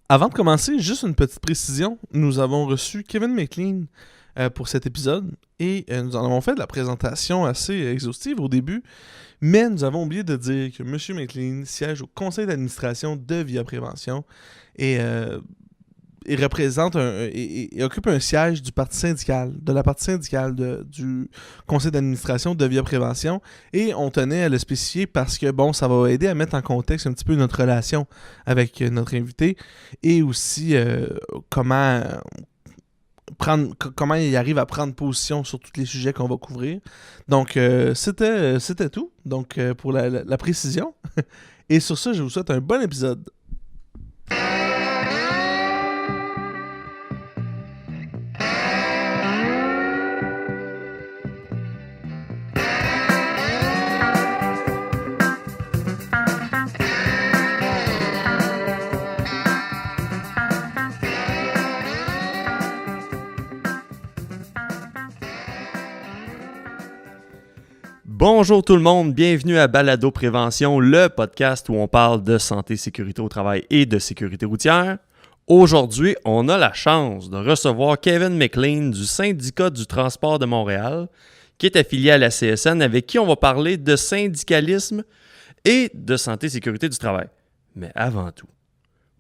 Avant de commencer, juste une petite précision. Nous avons reçu Kevin McLean pour cet épisode et nous en avons fait de la présentation assez exhaustive au début, mais nous avons oublié de dire que M. McLean siège au conseil d'administration de Via Prévention et représente et occupe un siège du parti syndical, de la partie syndicale du conseil d'administration de Via Prévention. Et on tenait à le spécifier parce que, bon, ça va aider à mettre en contexte un petit peu notre relation avec notre invité et aussi comment il arrive à prendre position sur tous les sujets qu'on va couvrir. Donc, c'était tout. Donc, pour la précision. Et sur ça, je vous souhaite un bon épisode. Bonjour tout le monde, bienvenue à Balado Prévention, le podcast où on parle de santé, sécurité au travail et de sécurité routière. Aujourd'hui, on a la chance de recevoir Kevin McLean du syndicat du transport de Montréal, qui est affilié à la CSN, avec qui on va parler de syndicalisme et de santé, sécurité du travail. Mais avant tout,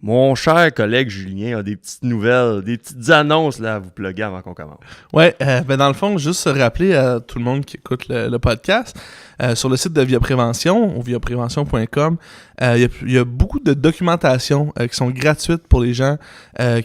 mon cher collègue Julien a des petites nouvelles, des petites annonces là, à vous plugger avant qu'on commence. Ouais, dans le fond, juste se rappeler à tout le monde qui écoute le podcast, sur le site de Via Prévention, ou viaprévention.com, il y a beaucoup de documentation qui sont gratuites pour les gens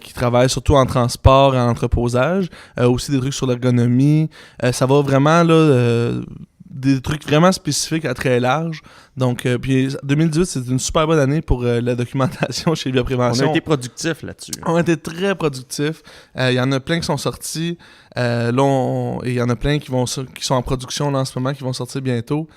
qui travaillent surtout en transport, en entreposage, aussi des trucs sur l'ergonomie. Ça va vraiment là... des trucs vraiment spécifiques à très large. Donc, puis 2018, c'est une super bonne année pour la documentation chez Via Prévention. On a été productifs là-dessus. On a été très productifs. Il y en a plein qui sont sortis. Et il y en a plein qui sont en production là, en ce moment, qui vont sortir bientôt.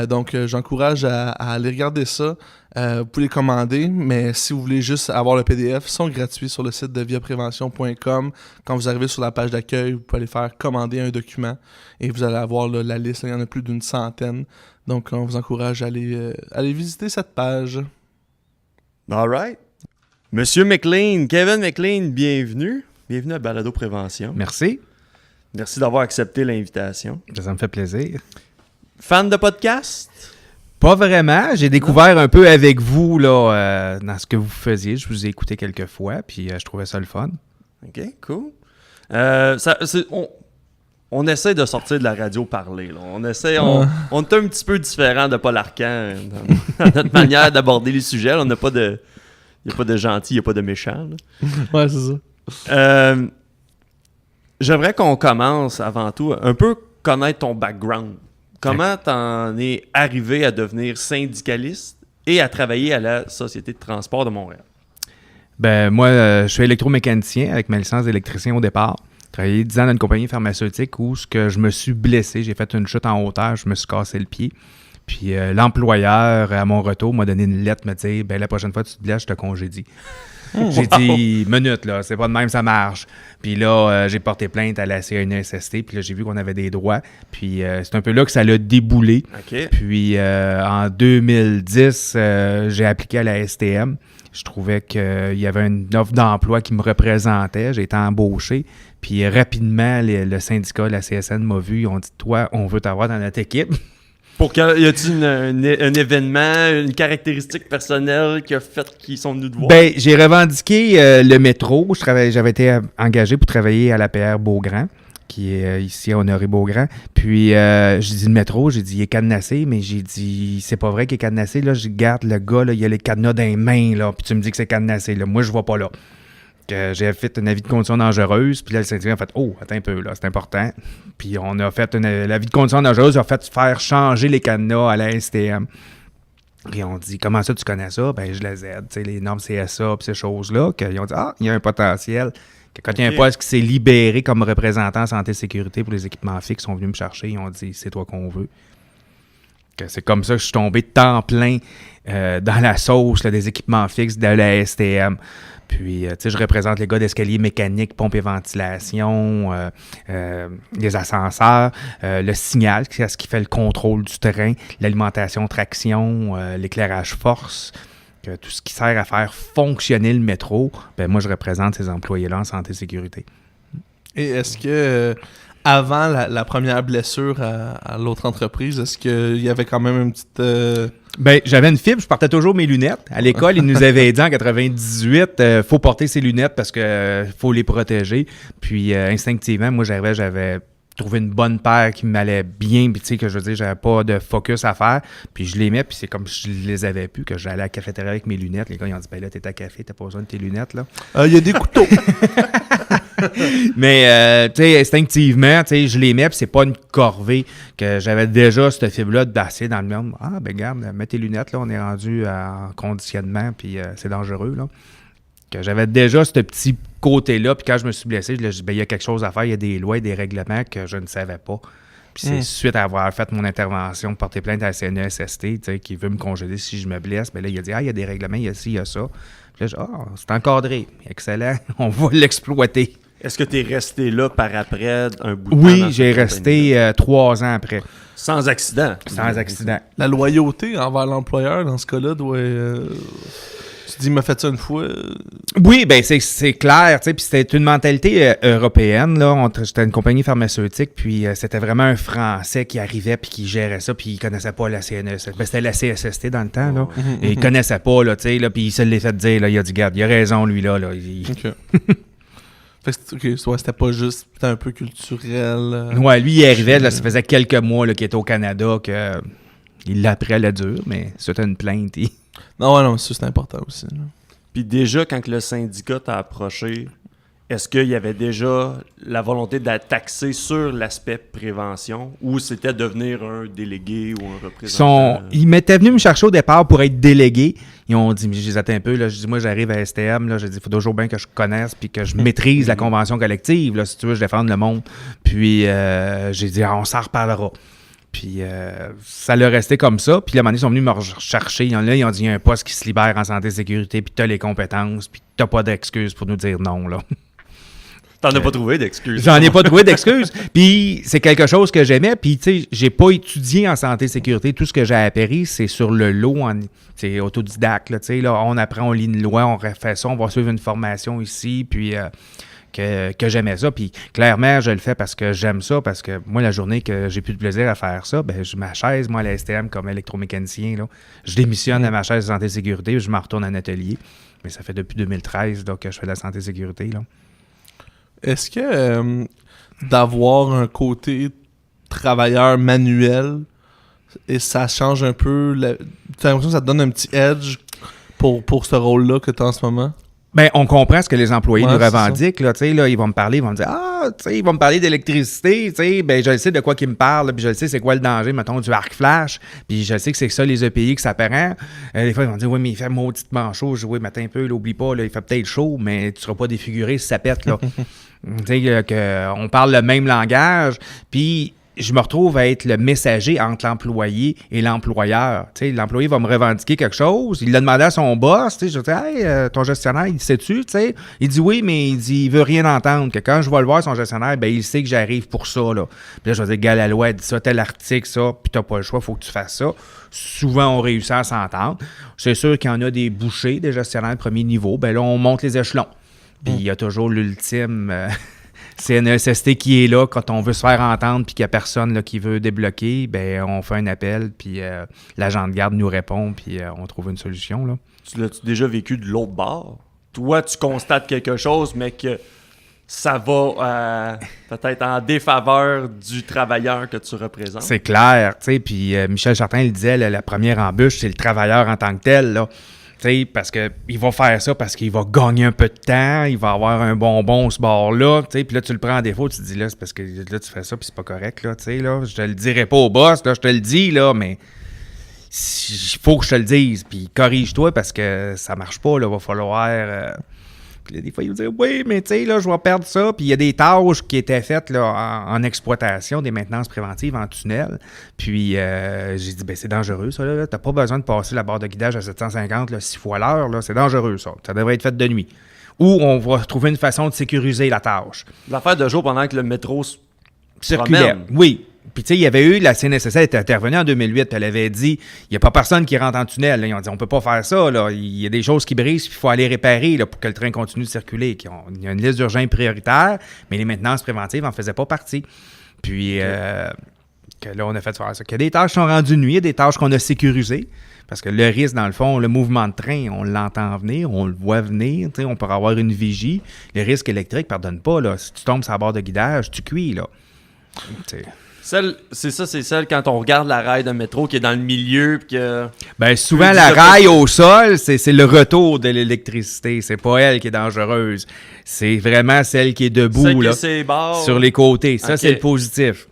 Donc, j'encourage à aller regarder ça. Vous pouvez les commander, mais si vous voulez juste avoir le PDF, ils sont gratuits sur le site de viaprévention.com. Quand vous arrivez sur la page d'accueil, vous pouvez aller faire commander un document et vous allez avoir là, la liste. Il y en a plus d'une centaine. Donc, on vous encourage à aller visiter cette page. All right. Monsieur McLean, Kevin McLean, bienvenue. Bienvenue à Balado Prévention. Merci. Merci d'avoir accepté l'invitation. Ça me fait plaisir. Fan de podcast? Pas vraiment. J'ai découvert un peu avec vous là, dans ce que vous faisiez. Je vous ai écouté quelques fois, puis je trouvais ça le fun. OK, cool. On essaie de sortir de la radio parler. Là. On est un petit peu différent de Paul Arcand dans notre manière d'aborder les sujets. Il n'y a pas de gentil, il n'y a pas de méchant. Là. Ouais, c'est ça. J'aimerais qu'on commence avant tout un peu connaître ton background. Comment t'en es arrivé à devenir syndicaliste et à travailler à la Société de transport de Montréal? Ben moi, je suis électromécanicien avec ma licence d'électricien au départ. J'ai travaillé 10 ans dans une compagnie pharmaceutique où je me suis blessé. J'ai fait une chute en hauteur, je me suis cassé le pied. Puis l'employeur, à mon retour, m'a donné une lettre, me dit « la prochaine fois que tu te blesses, je te congédie. » J'ai dit « Minute, là, c'est pas de même, ça marche. » Puis là, j'ai porté plainte à la CNESST, puis là, j'ai vu qu'on avait des droits. Puis c'est un peu là que ça l'a déboulé. Okay. Puis en 2010, j'ai appliqué à la STM. Je trouvais qu'il y avait une offre d'emploi qui me représentait. J'ai été embauché. Puis rapidement, le syndicat, la CSN m'a vu. Ils ont dit « Toi, on veut t'avoir dans notre équipe. » Y a-t-il un événement, une caractéristique personnelle qui a fait qu'ils sont venus te voir? Ben, j'ai revendiqué le métro. J'avais été engagé pour travailler à l'APR Beaugrand, qui est ici à Honoré-Beaugrand. Puis, j'ai dit le métro, j'ai dit il est cadenassé, mais j'ai dit c'est pas vrai qu'il est cadenassé. Là, je garde le gars, là, il a les cadenas dans les mains, là, puis tu me dis que c'est cadenassé. Là. Moi, je vois pas là. J'ai fait un avis de condition dangereuse, puis là, le syndicat a fait « Oh, attends un peu, là, c'est important. » Puis on a fait l'avis de condition dangereuse, a fait faire changer les cadenas à la STM. Puis on dit « Comment ça, tu connais ça? » Ben, je les aide, tu sais, les normes CSA, puis ces choses-là, qu'ils ont dit « Ah, il y a un potentiel. » Quand il y a un poste qui s'est libéré comme représentant en santé et sécurité pour les équipements fixes, ils sont venus me chercher, ils ont dit « C'est toi qu'on veut. » C'est comme ça que je suis tombé de temps plein dans la sauce là, des équipements fixes de la STM. Puis, tu sais, je représente les gars d'escalier mécanique, pompe et ventilation, les ascenseurs, le signal, c'est ce qui fait le contrôle du terrain, l'alimentation traction, l'éclairage force. que tout ce qui sert à faire fonctionner le métro, ben moi, je représente ces employés-là en santé et sécurité. Et est-ce que, avant la première blessure à l'autre entreprise, est-ce qu'il y avait quand même une petite... Ben, j'avais une fibre, je portais toujours mes lunettes. À l'école, ils nous avaient dit en 98, faut porter ses lunettes parce que faut les protéger. Puis instinctivement, moi, j'avais trouvé une bonne paire qui m'allait bien, puis tu sais, que je veux dire, j'avais pas de focus à faire. Puis je les mets, puis c'est comme si je les avais plus, que j'allais à la cafétéria avec mes lunettes. Les gars, ils ont dit, ben là, t'es à café, t'as pas besoin de tes lunettes, là. Il y a des couteaux! Mais, tu sais, instinctivement, tu sais, je les mets, puis c'est pas une corvée que j'avais déjà cette fibre-là d'acier dans le monde. Ah, ben regarde, mets tes lunettes, là, on est rendu en conditionnement, puis c'est dangereux, là. Que j'avais déjà ce petit côté-là, puis quand je me suis blessé, je me suis dit, ben, il y a quelque chose à faire, il y a des lois et des règlements que je ne savais pas. Puis c'est suite à avoir fait mon intervention, porter plainte à la CNESST, tu sais, qui veut me congédier si je me blesse, ben là, il a dit, il y a des règlements, il y a ci, il y a ça. Puis là, c'est encadré, excellent, on va l'exploiter. Est-ce que tu es resté là par après un bout de temps? Oui, j'ai resté 3 ans après. Sans accident? Sans accident. La loyauté envers l'employeur, dans ce cas-là, doit... tu dis, il m'a fait ça une fois... Oui, ben c'est clair, tu sais, puis c'était une mentalité européenne, là. J'étais une compagnie pharmaceutique, puis c'était vraiment un Français qui arrivait puis qui gérait ça, puis il connaissait pas la CNESST. Ben, c'était la CSST dans le temps, là. Et il connaissait pas, là, tu sais, là, puis il se l'est fait dire, là, il a dit, garde, il a raison, lui, là. OK. C'était pas juste, c'était un peu culturel. Ouais, lui, il arrivait, là, ça faisait quelques mois là, qu'il était au Canada, il l'apprenait le dur, mais c'était une plainte. Non, ça, c'est important aussi. Là. Puis déjà, quand le syndicat t'a approché, est-ce qu'il y avait déjà la volonté d'attaquer sur l'aspect prévention ou c'était devenir un délégué ou un représentant? Ils m'étaient venus me chercher au départ pour être délégué. Ils ont dit, mais je les attends un peu, là. Je dis, moi, j'arrive à STM, là. Je dis, il faut toujours bien que je connaisse puis que je maîtrise la convention collective, là, si tu veux, je défendre le monde. Puis, j'ai dit, on s'en reparlera. Puis, ça leur restait comme ça. Puis, à un moment donné, ils sont venus me rechercher. Ils ont dit, il y a un poste qui se libère en santé et sécurité, puis tu as les compétences, puis tu n'as pas d'excuses pour nous dire non, là. T'en as pas trouvé d'excuses. J'en ai pas trouvé d'excuses. Puis c'est quelque chose que j'aimais. Puis tu sais, j'ai pas étudié en santé et sécurité. Tout ce que j'ai appris, c'est sur le lot. C'est autodidacte. Là, tu sais, là, on apprend, on lit une loi, on refait ça, on va suivre une formation ici. Puis que j'aimais ça. Puis clairement, je le fais parce que j'aime ça. Parce que moi, la journée que j'ai plus de plaisir à faire ça, ben ma chaise, moi, à la STM comme électromécanicien, là, je démissionne de ma chaise de santé et sécurité. Je m'en retourne en atelier. Mais ça fait depuis 2013 là, que je fais de la santé et sécurité, là. Est-ce que d'avoir un côté travailleur manuel, et ça change un peu... T'as l'impression que ça te donne un petit edge pour ce rôle-là que tu as en ce moment? Ben, on comprend ce que les employés nous c'est revendiquent. Là, là, ils vont me parler, ils vont me dire ils vont me parler d'électricité. Ben, je sais de quoi qu'ils me parlent, puis je sais c'est quoi le danger, mettons, du arc flash. Puis je sais que c'est ça, les EPI, que ça prend. Des fois, ils vont dire oui, mais il fait mauditement chaud. Je dis oui, mais attends un peu, oublie pas, là, il fait peut-être chaud, mais tu seras pas défiguré si ça pète. Là. Tu sais, qu'on parle le même langage. Puis je me retrouve à être le messager entre l'employé et l'employeur. Tu sais, l'employé va me revendiquer quelque chose. Il l'a demandé à son boss. Tu sais, je dis, hey, ton gestionnaire, il sait-tu? Tu sais, il dit oui, mais il veut rien entendre. Que quand je vais le voir, son gestionnaire, ben il sait que j'arrive pour ça. Là. Puis là, je vais dire, gars, la loi, elle dit ça, tel article, ça, puis t'as pas le choix, faut que tu fasses ça. Souvent, on réussit à s'entendre. C'est sûr qu'il y en a des bouchers, des gestionnaires de premier niveau. Ben là, on monte les échelons. Puis il y a toujours l'ultime CNESST qui est là quand on veut se faire entendre puis qu'il n'y a personne là, qui veut débloquer, ben on fait un appel puis l'agent de garde nous répond puis on trouve une solution. Là. Tu l'as-tu déjà vécu de l'autre bord? Toi, tu constates quelque chose, mais que ça va peut-être en défaveur du travailleur que tu représentes. C'est clair, tu sais, puis Michel Chartrand, il disait, la première embûche, c'est le travailleur en tant que tel, là. T'sais, parce qu'il va faire ça parce qu'il va gagner un peu de temps, il va avoir un bonbon ce bord-là, puis là, tu le prends en défaut, tu te dis, là, c'est parce que là, tu fais ça, puis c'est pas correct, là, là, je te le dirai pas au boss, là, je te le dis, là, mais il faut que je te le dise, puis corrige-toi parce que ça marche pas, là, va falloir... Puis là, des fois, il va dire, oui, mais tu sais, là, je vais perdre ça. Puis il y a des tâches qui étaient faites là, en exploitation, des maintenances préventives en tunnel. Puis j'ai dit, ben c'est dangereux, ça, là. T'as pas besoin de passer la barre de guidage à 750, là, 6 fois l'heure, là. C'est dangereux, ça. Ça devrait être fait de nuit. Ou on va trouver une façon de sécuriser la tâche. L'affaire de jour pendant que le métro circulait. promène. Oui. Puis, tu sais, il y avait eu, la CNSSL était intervenue en 2008, elle avait dit, il n'y a pas personne qui rentre en tunnel. Là. Ils ont dit, on peut pas faire ça, là. Il y a des choses qui brisent, puis il faut aller réparer là, pour que le train continue de circuler. Il y a une liste d'urgences prioritaires, mais les maintenances préventives n'en faisaient pas partie. Puis, que là, on a fait faire ça. Que des tâches sont rendues nuit, il y a des tâches qu'on a sécurisées. Parce que le risque, dans le fond, le mouvement de train, on l'entend venir, on le voit venir, on peut avoir une vigie. Le risque électrique, pardonne pas, là. Si tu tombes sur la barre de guidage, tu cuis, là. C'est celle quand on regarde la rail de métro qui est dans le milieu. Puis que... Ben, souvent, la rail au sol, c'est le retour de l'électricité. C'est pas elle qui est dangereuse. C'est vraiment celle qui est debout, celle là, qui est barres. sur les côtés. Ça, Okay. c'est le positif.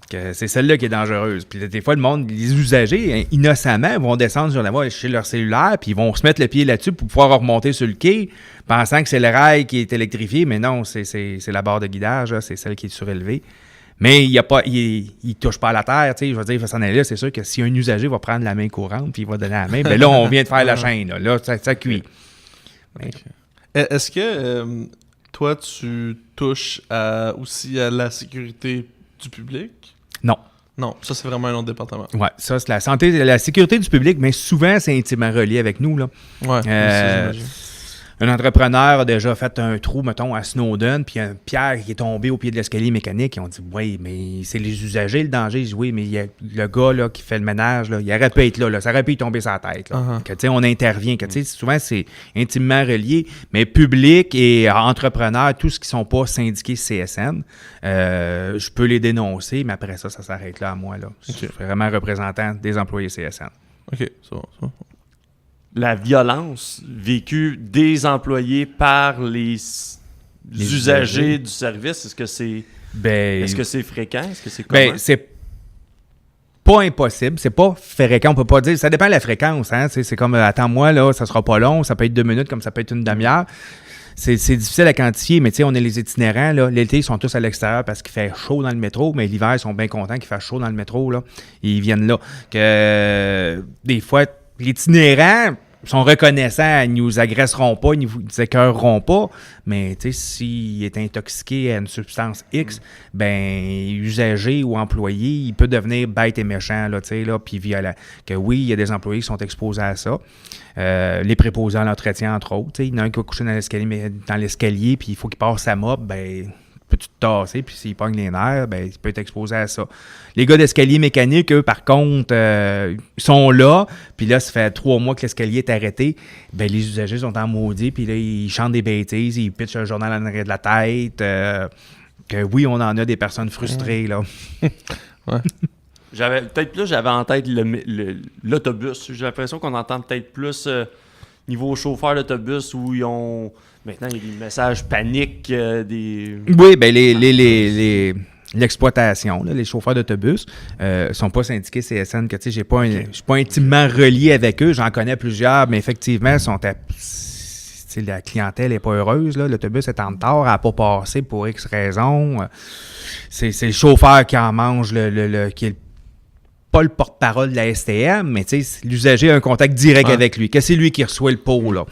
Que c'est celle-là qui est dangereuse. Puis des fois, le monde, les usagers, hein, innocemment, vont descendre sur la voie chez leur cellulaire, puis ils vont se mettre le pied là-dessus pour pouvoir remonter sur le quai, pensant que c'est le rail qui est électrifié, mais non, c'est la barre de guidage, là, c'est celle qui est surélevée. Mais il ne touche pas à la terre, tu sais, je veux dire, il va s'en aller là, c'est sûr que si un usager va prendre la main courante, puis il va donner la main, ben là, on vient de faire la chaîne, là ça cuit. Okay. Est-ce que toi, tu touches aussi à la sécurité du public? Non. Non, ça, c'est vraiment un autre département. Oui, ça, c'est la santé, la sécurité du public, mais souvent, c'est intimement relié avec nous, là. Ouais, ça, j'imagine. Un entrepreneur a déjà fait un trou, mettons, à Snowden, puis il y a une pierre qui est tombée au pied de l'escalier mécanique. Ils ont dit, oui, mais c'est les usagers le danger. Je dis, oui, mais il y a le gars là, qui fait le ménage, là, il aurait pu être là, ça aurait pu y tomber sur la tête. Là. Uh-huh. Que, tu sais, on intervient. Que, tu sais, souvent, c'est intimement relié, mais public et entrepreneur, tous ceux qui ne sont pas syndiqués CSN, je peux les dénoncer, mais après ça s'arrête là à moi. Là. Je suis vraiment représentant des employés CSN. OK, c'est bon. La violence vécue des employés par les usagers du service, est-ce que c'est fréquent? Est-ce que c'est commun? C'est pas impossible, c'est pas fréquent, on peut pas dire, ça dépend de la fréquence, hein? C'est comme, attends-moi, là, ça sera pas long, ça peut être 2 minutes comme ça peut être une demi-heure. C'est difficile à quantifier, mais tu sais, on est les itinérants, là. L'été, ils sont tous à l'extérieur parce qu'il fait chaud dans le métro, mais l'hiver, ils sont bien contents qu'il fasse chaud dans le métro, là. Ils viennent là. Que des fois, l'itinérant sont reconnaissants, ils nous agresseront pas, ils nous écœureront pas, mais tu sais, s'il est intoxiqué à une substance X, ben, usager ou employé, il peut devenir bête et méchant, là, tu sais, là, puis violent. Que oui, il y a des employés qui sont exposés à ça. Les préposants à l'entretien, entre autres, tu sais, il y en a un qui va coucher dans l'escalier, puis il faut qu'il passe sa mop, ben, peux-tu te tasser, puis s'il pogne les nerfs, ben, il peut être exposé à ça. Les gars d'escalier mécanique, eux, par contre, ils sont là, puis là, ça fait 3 mois que l'escalier est arrêté, ben, les usagers sont en maudit, puis là, ils chantent des bêtises, ils pitchent un journal en arrière de la tête, que oui, on en a des personnes frustrées, là. Ouais. J'avais en tête l'autobus. J'ai l'impression qu'on entend peut-être plus niveau chauffeur d'autobus où ils ont... Maintenant, il y a des messages paniques, des... Oui, bien, l'exploitation, là, les chauffeurs d'autobus sont pas syndiqués CSN, que tu sais, je suis pas intimement relié avec eux, j'en connais plusieurs, mais effectivement, la clientèle n'est pas heureuse, là, l'autobus est en retard, elle n'a pas passé pour X raisons. C'est le chauffeur qui en mange, qui est pas le porte-parole de la STM, mais tu sais, l'usager a un contact direct avec lui, que c'est lui qui reçoit le pot, là.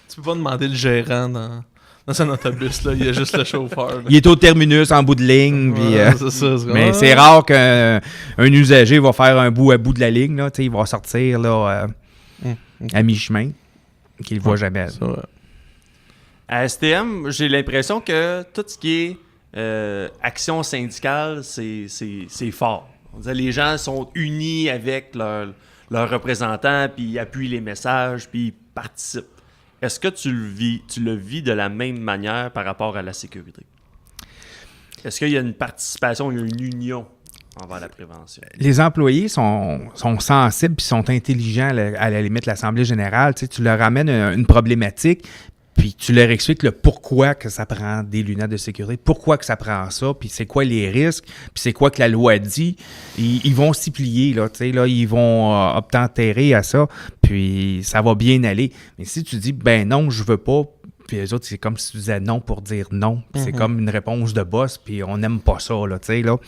Tu peux pas demander le gérant dans un autobus, là. Il y a juste le chauffeur. Là. Il est au terminus, en bout de ligne. Ouais, puis, mais c'est rare qu'un usager va faire un bout à bout de la ligne. Là, il va sortir là, à mi-chemin, qu'il ne voit jamais. À STM, j'ai l'impression que tout ce qui est action syndicale, c'est fort. On dirait, les gens sont unis avec leurs représentants, puis ils appuient les messages, puis ils participent. Est-ce que tu le vis de la même manière par rapport à la sécurité? Est-ce qu'il y a une participation, il y a une union envers la prévention? Les employés sont sensibles et sont intelligents à la limite de l'Assemblée générale. Tu leur amènes une problématique, puis tu leur expliques le pourquoi que ça prend des lunettes de sécurité, pourquoi que ça prend ça, puis c'est quoi les risques, puis c'est quoi que la loi dit. Ils vont s'y plier, là, ils vont obtempérer à ça, puis ça va bien aller. Mais si tu dis, ben non, je veux pas, puis les autres, c'est comme si tu disais non pour dire non. C'est comme une réponse de boss, puis on n'aime pas ça, là, tu sais, là.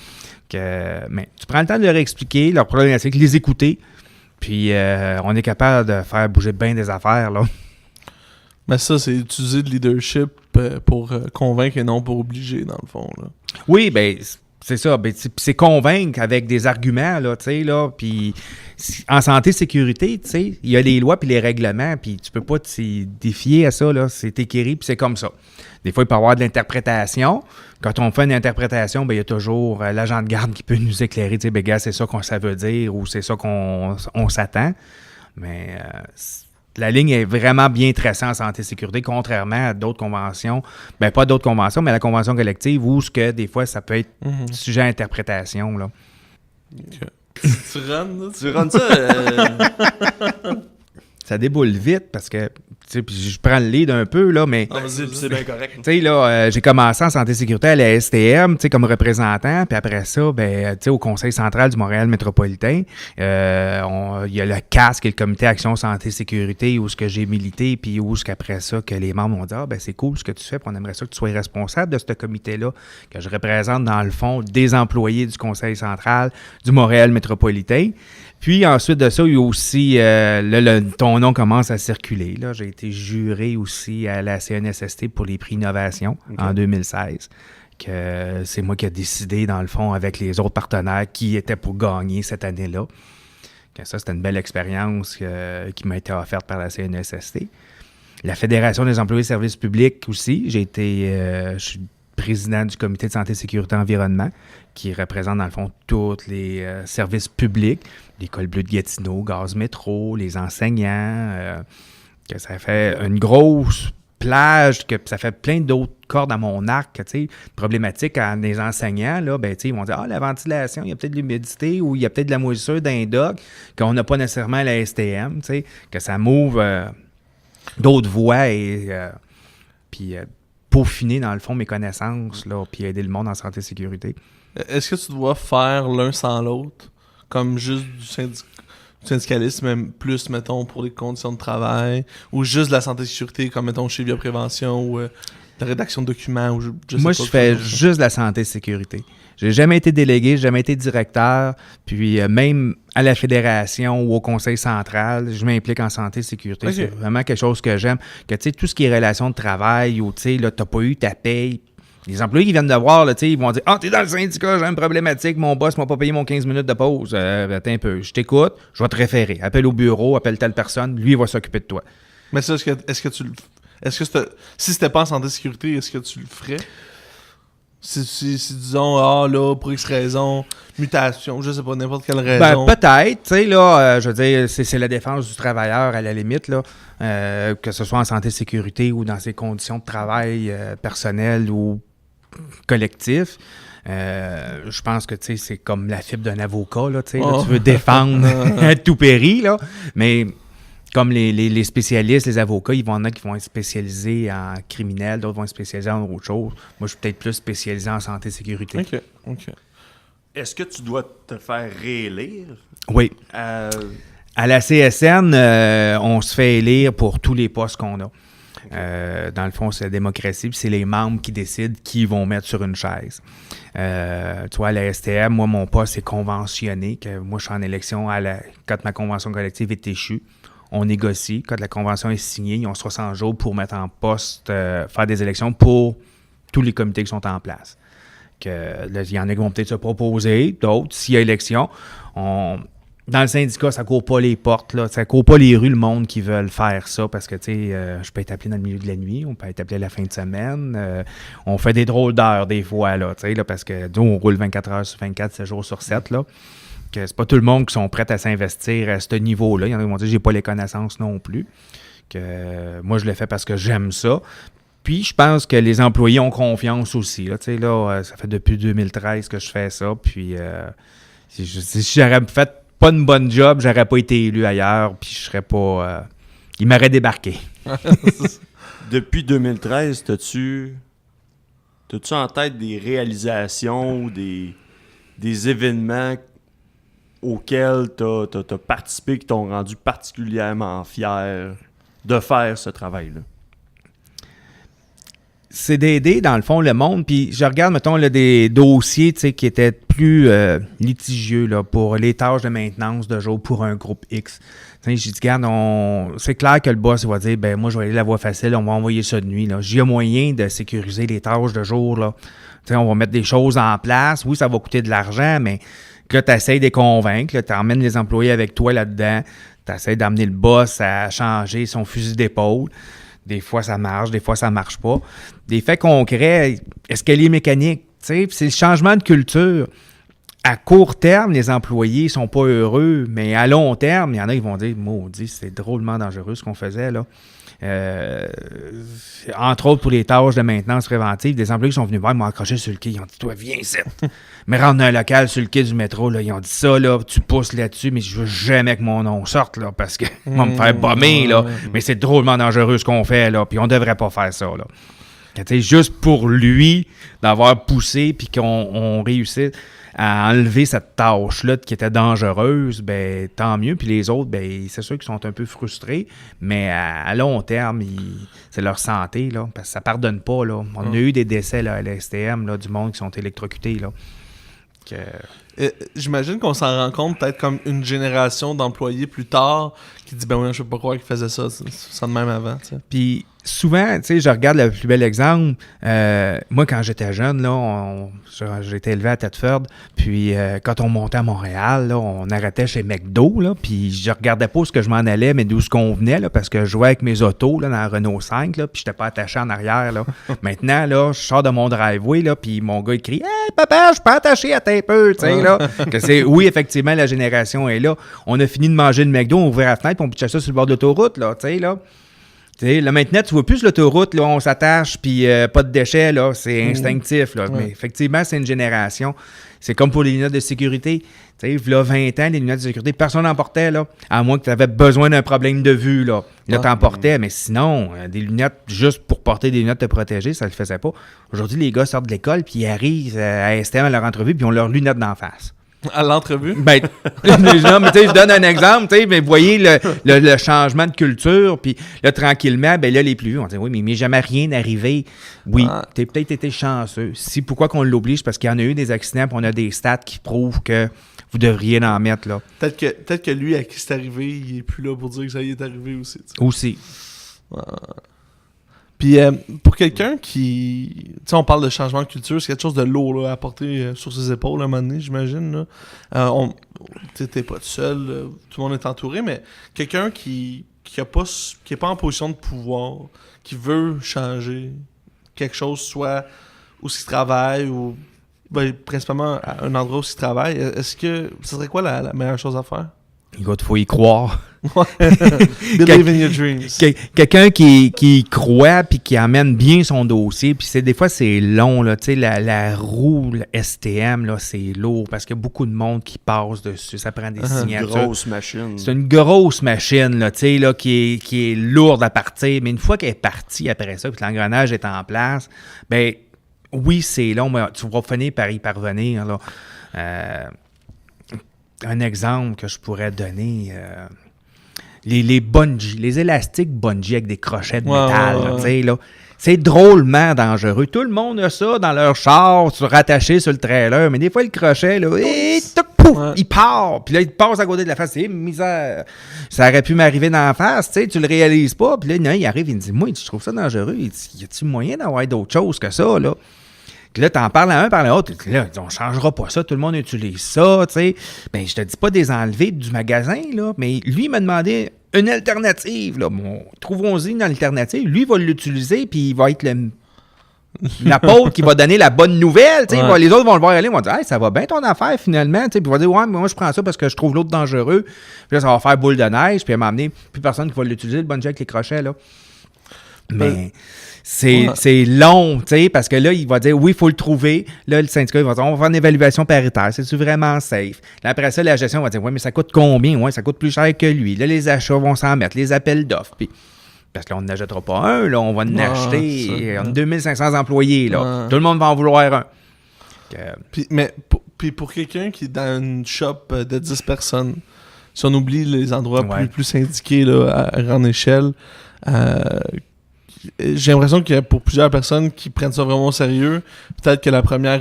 Mais tu prends le temps de leur expliquer leur problématique, les écouter, puis on est capable de faire bouger bien des affaires, là. Mais ça, c'est utiliser le leadership pour convaincre et non pour obliger, dans le fond. Là. Oui, bien, c'est ça, ben, c'est convaincre avec des arguments, là, tu sais, là, puis en santé-sécurité, tu sais, il y a les lois puis les règlements, puis tu peux pas te défier à ça, là, c'est écrit, puis c'est comme ça. Des fois, il peut y avoir de l'interprétation. Quand on fait une interprétation, ben il y a toujours l'agent de garde qui peut nous éclairer, tu sais, ben gars, c'est ça qu'on ça veut dire ou c'est ça qu'on s'attend. Mais la ligne est vraiment bien tracée en santé-sécurité, contrairement à d'autres conventions. Ben pas d'autres conventions, mais la convention collective où ce que des fois, ça peut être sujet à interprétation, là. Okay. Tu runs, là? Tu runs ça? Ça déboule vite parce que, tu sais, puis je prends le lead un peu, là, mais... Ah, vas-y, c'est bien correct. Tu sais, là, j'ai commencé en santé-sécurité à la STM, tu sais, comme représentant, puis après ça, ben, tu sais, au Conseil central du Montréal métropolitain, il y a le CAS, qui est le Comité Action Santé-Sécurité, où ce que j'ai milité, puis où ce qu'après ça, que les membres m'ont dit « Ah, ben c'est cool ce que tu fais, puis on aimerait ça que tu sois responsable de ce comité-là, que je représente, dans le fond, des employés du Conseil central du Montréal métropolitain. » Puis ensuite de ça, il y a aussi, ton nom commence à circuler. Là. J'ai été juré aussi à la CNSST pour les prix Innovation en 2016. Que c'est moi qui ai décidé, dans le fond, avec les autres partenaires qui étaient pour gagner cette année-là. Que ça, c'était une belle expérience qui m'a été offerte par la CNSST. La Fédération des employés de services publics aussi. Je suis président du comité de santé, sécurité, environnement, qui représente dans le fond tous les services publics, l'École bleue de Gatineau, Gaz Métro, les enseignants, que ça fait une grosse plage, que ça fait plein d'autres cordes à mon arc, tu sais, problématique à des enseignants, là, ben, tu sais, ils vont dire, la ventilation, il y a peut-être de l'humidité ou il y a peut-être de la moisissure d'un doc, qu'on n'a pas nécessairement la STM, tu sais, que ça m'ouvre d'autres voies et puis peaufiner, dans le fond, mes connaissances, là, puis aider le monde en santé et sécurité. Est-ce que tu dois faire l'un sans l'autre? Comme juste du syndicalisme, même plus, mettons, pour les conditions de travail, ou juste de la santé et sécurité, comme, mettons, chez Bioprévention, ou la rédaction de documents, ou Moi, je fais juste de la santé et sécurité. J'ai jamais été délégué, j'ai jamais été directeur, puis même à la fédération ou au conseil central, je m'implique en santé et sécurité. Okay. C'est vraiment quelque chose que j'aime. Que, tu sais, tout ce qui est relations de travail, ou, tu sais, là, t'as pas eu ta paye. Les employés qui viennent de voir, là, ils vont dire « Ah, t'es dans le syndicat, j'ai une problématique, mon boss m'a pas payé mon 15 minutes de pause. Attends un peu, je t'écoute, je vais te référer. Appelle au bureau, appelle telle personne, lui, il va s'occuper de toi. » Mais ça, si c'était pas en santé et sécurité, est-ce que tu le ferais? Si disons, là, pour X raison, mutation, je sais pas, n'importe quelle raison. Ben, peut-être, tu sais, là, je veux dire, c'est la défense du travailleur à la limite, là, que ce soit en santé et sécurité ou dans ses conditions de travail personnelles ou collectif. Je pense que, tu sais, c'est comme la fibre d'un avocat, là, tu sais, tu veux défendre à tout péri, là, mais comme les spécialistes, les avocats, il y en a qui vont être spécialisés en criminel, d'autres vont être spécialisés en autre chose. Moi, je suis peut-être plus spécialisé en santé et sécurité. OK. Est-ce que tu dois te faire réélire? Oui. À la CSN, on se fait élire pour tous les postes qu'on a. Dans le fond, c'est la démocratie, puis c'est les membres qui décident qui vont mettre sur une chaise. Tu vois, à la STM, moi, mon poste est conventionné, que moi, je suis en élection quand ma convention collective est échue. On négocie. Quand la convention est signée, ils ont 60 jours pour mettre en poste, faire des élections pour tous les comités qui sont en place. Là, il y en a qui vont peut-être se proposer, d'autres, s'il y a élection. Dans le syndicat, ça ne court pas les portes, là, ça ne court pas les rues, le monde qui veulent faire ça, parce que, tu sais, je peux être appelé dans le milieu de la nuit, on peut être appelé à la fin de semaine, on fait des drôles d'heures des fois, là, tu sais, là, parce que nous, on roule 24 heures sur 24, 7 jours sur 7, là. Que c'est pas tout le monde qui sont prêts à s'investir à ce niveau-là. Il y en a qui vont dire j'ai pas les connaissances non plus. Que moi, je le fais parce que j'aime ça. Puis, je pense que les employés ont confiance aussi. Là, ça fait depuis 2013 que je fais ça. Puis, si j'aurais fait pas une bonne job, j'aurais pas été élu ailleurs. Puis, je serais pas... il m'aurait débarqué. Depuis 2013, t'as-tu en tête des réalisations ou des événements auxquels tu as participé, qui t'ont rendu particulièrement fier de faire ce travail-là? C'est d'aider, dans le fond, le monde. Puis je regarde, mettons, là, des dossiers qui étaient plus litigieux là, pour les tâches de maintenance de jour pour un groupe X. J'ai dit, regarde, c'est clair que le boss va dire, ben moi, je vais aller la voie facile, on va envoyer ça de nuit. Là. J'ai moyen de sécuriser les tâches de jour. Là. On va mettre des choses en place. Oui, ça va coûter de l'argent, mais là, tu essaies de les convaincre. Tu emmènes les employés avec toi là-dedans. Tu essaies d'amener le boss à changer son fusil d'épaule. Des fois, ça marche, des fois, ça marche pas. Des faits concrets, escalier mécanique, c'est le changement de culture. À court terme, les employés ne sont pas heureux, mais à long terme, il y en a qui vont dire « Maudit, c'est drôlement dangereux ce qu'on faisait. » là. Entre autres, pour les tâches de maintenance préventive, des employés qui sont venus voir, ils m'ont accroché sur le quai. Ils ont dit « Toi, viens ici. » Mais rentre dans un local sur le quai du métro, là, ils ont dit ça, là, tu pousses là-dessus, mais je veux jamais que mon nom sorte, là, parce qu'ils vont me faire bomber, là. Mais c'est drôlement dangereux ce qu'on fait, là, puis on devrait pas faire ça, là. Juste pour lui, d'avoir poussé, puis qu'on réussisse à enlever cette tâche-là qui était dangereuse, ben tant mieux. Puis les autres, ben c'est sûr qu'ils sont un peu frustrés, mais à long terme, c'est leur santé, là, parce que ça pardonne pas, là. On a eu des décès là, à l'STM, là, du monde qui sont électrocutés, là. J'imagine qu'on s'en rend compte peut-être comme une génération d'employés plus tard qui dit « Ben oui, je peux pas croire qu'ils faisaient ça de même avant. » Puis souvent, tu sais, je regarde le plus bel exemple. Moi, quand j'étais jeune, là, j'étais élevé à Thetford, puis quand on montait à Montréal, là, on arrêtait chez McDo, là, puis je regardais pas où ce que je m'en allais, mais d'où ce qu'on venait, là, parce que je jouais avec mes autos là, dans la Renault 5, là, puis j'étais pas attaché en arrière. Là. Maintenant, là, je sors de mon driveway, là, puis mon gars, il crie « Hey, papa, je suis pas attaché à tes peu! » Tu sais, là. Oui, effectivement, la génération est là. On a fini de manger le McDo, on ouvrait la fenêtre, puis on pitchait ça sur le bord de l'autoroute, là, tu sais, là. Là, maintenant, tu vois plus l'autoroute, là, on s'attache, puis pas de déchets, là, c'est instinctif. Là. Mais effectivement, c'est une génération. C'est comme pour les lunettes de sécurité. Tu sais, là, 20 ans, les lunettes de sécurité, personne n'en portait, là, à moins que tu avais besoin d'un problème de vue. Là, t'en portais, mais sinon, des lunettes juste pour porter des lunettes te protéger, ça le faisait pas. Aujourd'hui, les gars sortent de l'école, puis ils arrivent à STM à leur entrevue, puis ils ont leurs lunettes d'en face. À l'entrevue? Ben, non, mais tu sais, je donne un exemple, tu sais, mais vous voyez le changement de culture, puis là, tranquillement, ben là, les plus vieux, on dit, oui, mais il m'est jamais rien arrivé. Oui, t'as peut-être été chanceux. Pourquoi qu'on l'oblige? Parce qu'il y en a eu des accidents, puis on a des stats qui prouvent que vous devriez en mettre, là. Peut-être que lui, à qui c'est arrivé, il est plus là pour dire que ça y est arrivé aussi. T'sais. Aussi. Puis pour quelqu'un qui... Tu sais, on parle de changement de culture, c'est quelque chose de lourd là, à porter sur ses épaules à un moment donné, j'imagine. T'es pas tout seul, tout le monde est entouré, mais quelqu'un qui est pas en position de pouvoir, qui veut changer quelque chose, soit où il travaille, ou principalement à un endroit où il travaille, est-ce que... Ce serait quoi la meilleure chose à faire? Il faut y croire. Believe in your dreams. Quelqu'un qui croit puis qui amène bien son dossier. Puis des fois, c'est long. Là, la roue la STM, là, c'est lourd parce qu'il y a beaucoup de monde qui passe dessus. Ça prend des signatures. Une grosse machine. C'est une grosse machine là, là, qui est lourde à partir. Mais une fois qu'elle est partie après ça, puis l'engrenage est en place, ben oui, c'est long, mais tu vas finir par y parvenir. Là. Un exemple que je pourrais donner, les bungees, les élastiques bungees avec des crochets de métal, là, c'est drôlement dangereux. Tout le monde a ça dans leur char, rattaché sur le trailer, mais des fois, le crochet, là, il part. Puis là, il passe à côté de la face. C'est misère. Ça aurait pu m'arriver dans la face, tu le réalises pas. Puis là, il arrive, il me dit, moi, je trouve ça dangereux. Il dit, y a-t-il moyen d'avoir d'autres choses que ça, là? Puis là, t'en parles à un, par l'autre. Là, on changera pas ça, tout le monde utilise ça, tu sais. Ben, je te dis pas des enlevés du magasin, là, mais lui, il m'a demandé une alternative, là. Bon, trouvons-y une alternative. Lui, il va l'utiliser, puis il va être l'apôtre qui va donner la bonne nouvelle, tu sais. Les autres vont le voir aller, ils vont dire, hey, ça va bien ton affaire, finalement, tu sais. Puis il va dire, ouais, mais moi, je prends ça parce que je trouve l'autre dangereux. Puis là, ça va faire boule de neige, puis il va m'amener plus personne qui va l'utiliser, le bungee avec les crochets, là. Mais... C'est long, tu sais, parce que là, il va dire, oui, il faut le trouver. Là, le syndicat, il va dire, on va faire une évaluation paritaire. C'est-tu vraiment safe? Là, après ça, la gestion va dire, oui, mais ça coûte combien? Oui, ça coûte plus cher que lui. Là, les achats vont s'en mettre, les appels d'offres. Puis, parce qu'on n'achètera pas un, là, on va en acheter. On a 2500 employés, là. Tout le monde va en vouloir un. Puis pour quelqu'un qui est dans une shop de 10 personnes, si on oublie les endroits plus syndiqués là, à grande échelle, j'ai l'impression que pour plusieurs personnes qui prennent ça vraiment au sérieux, peut-être que la première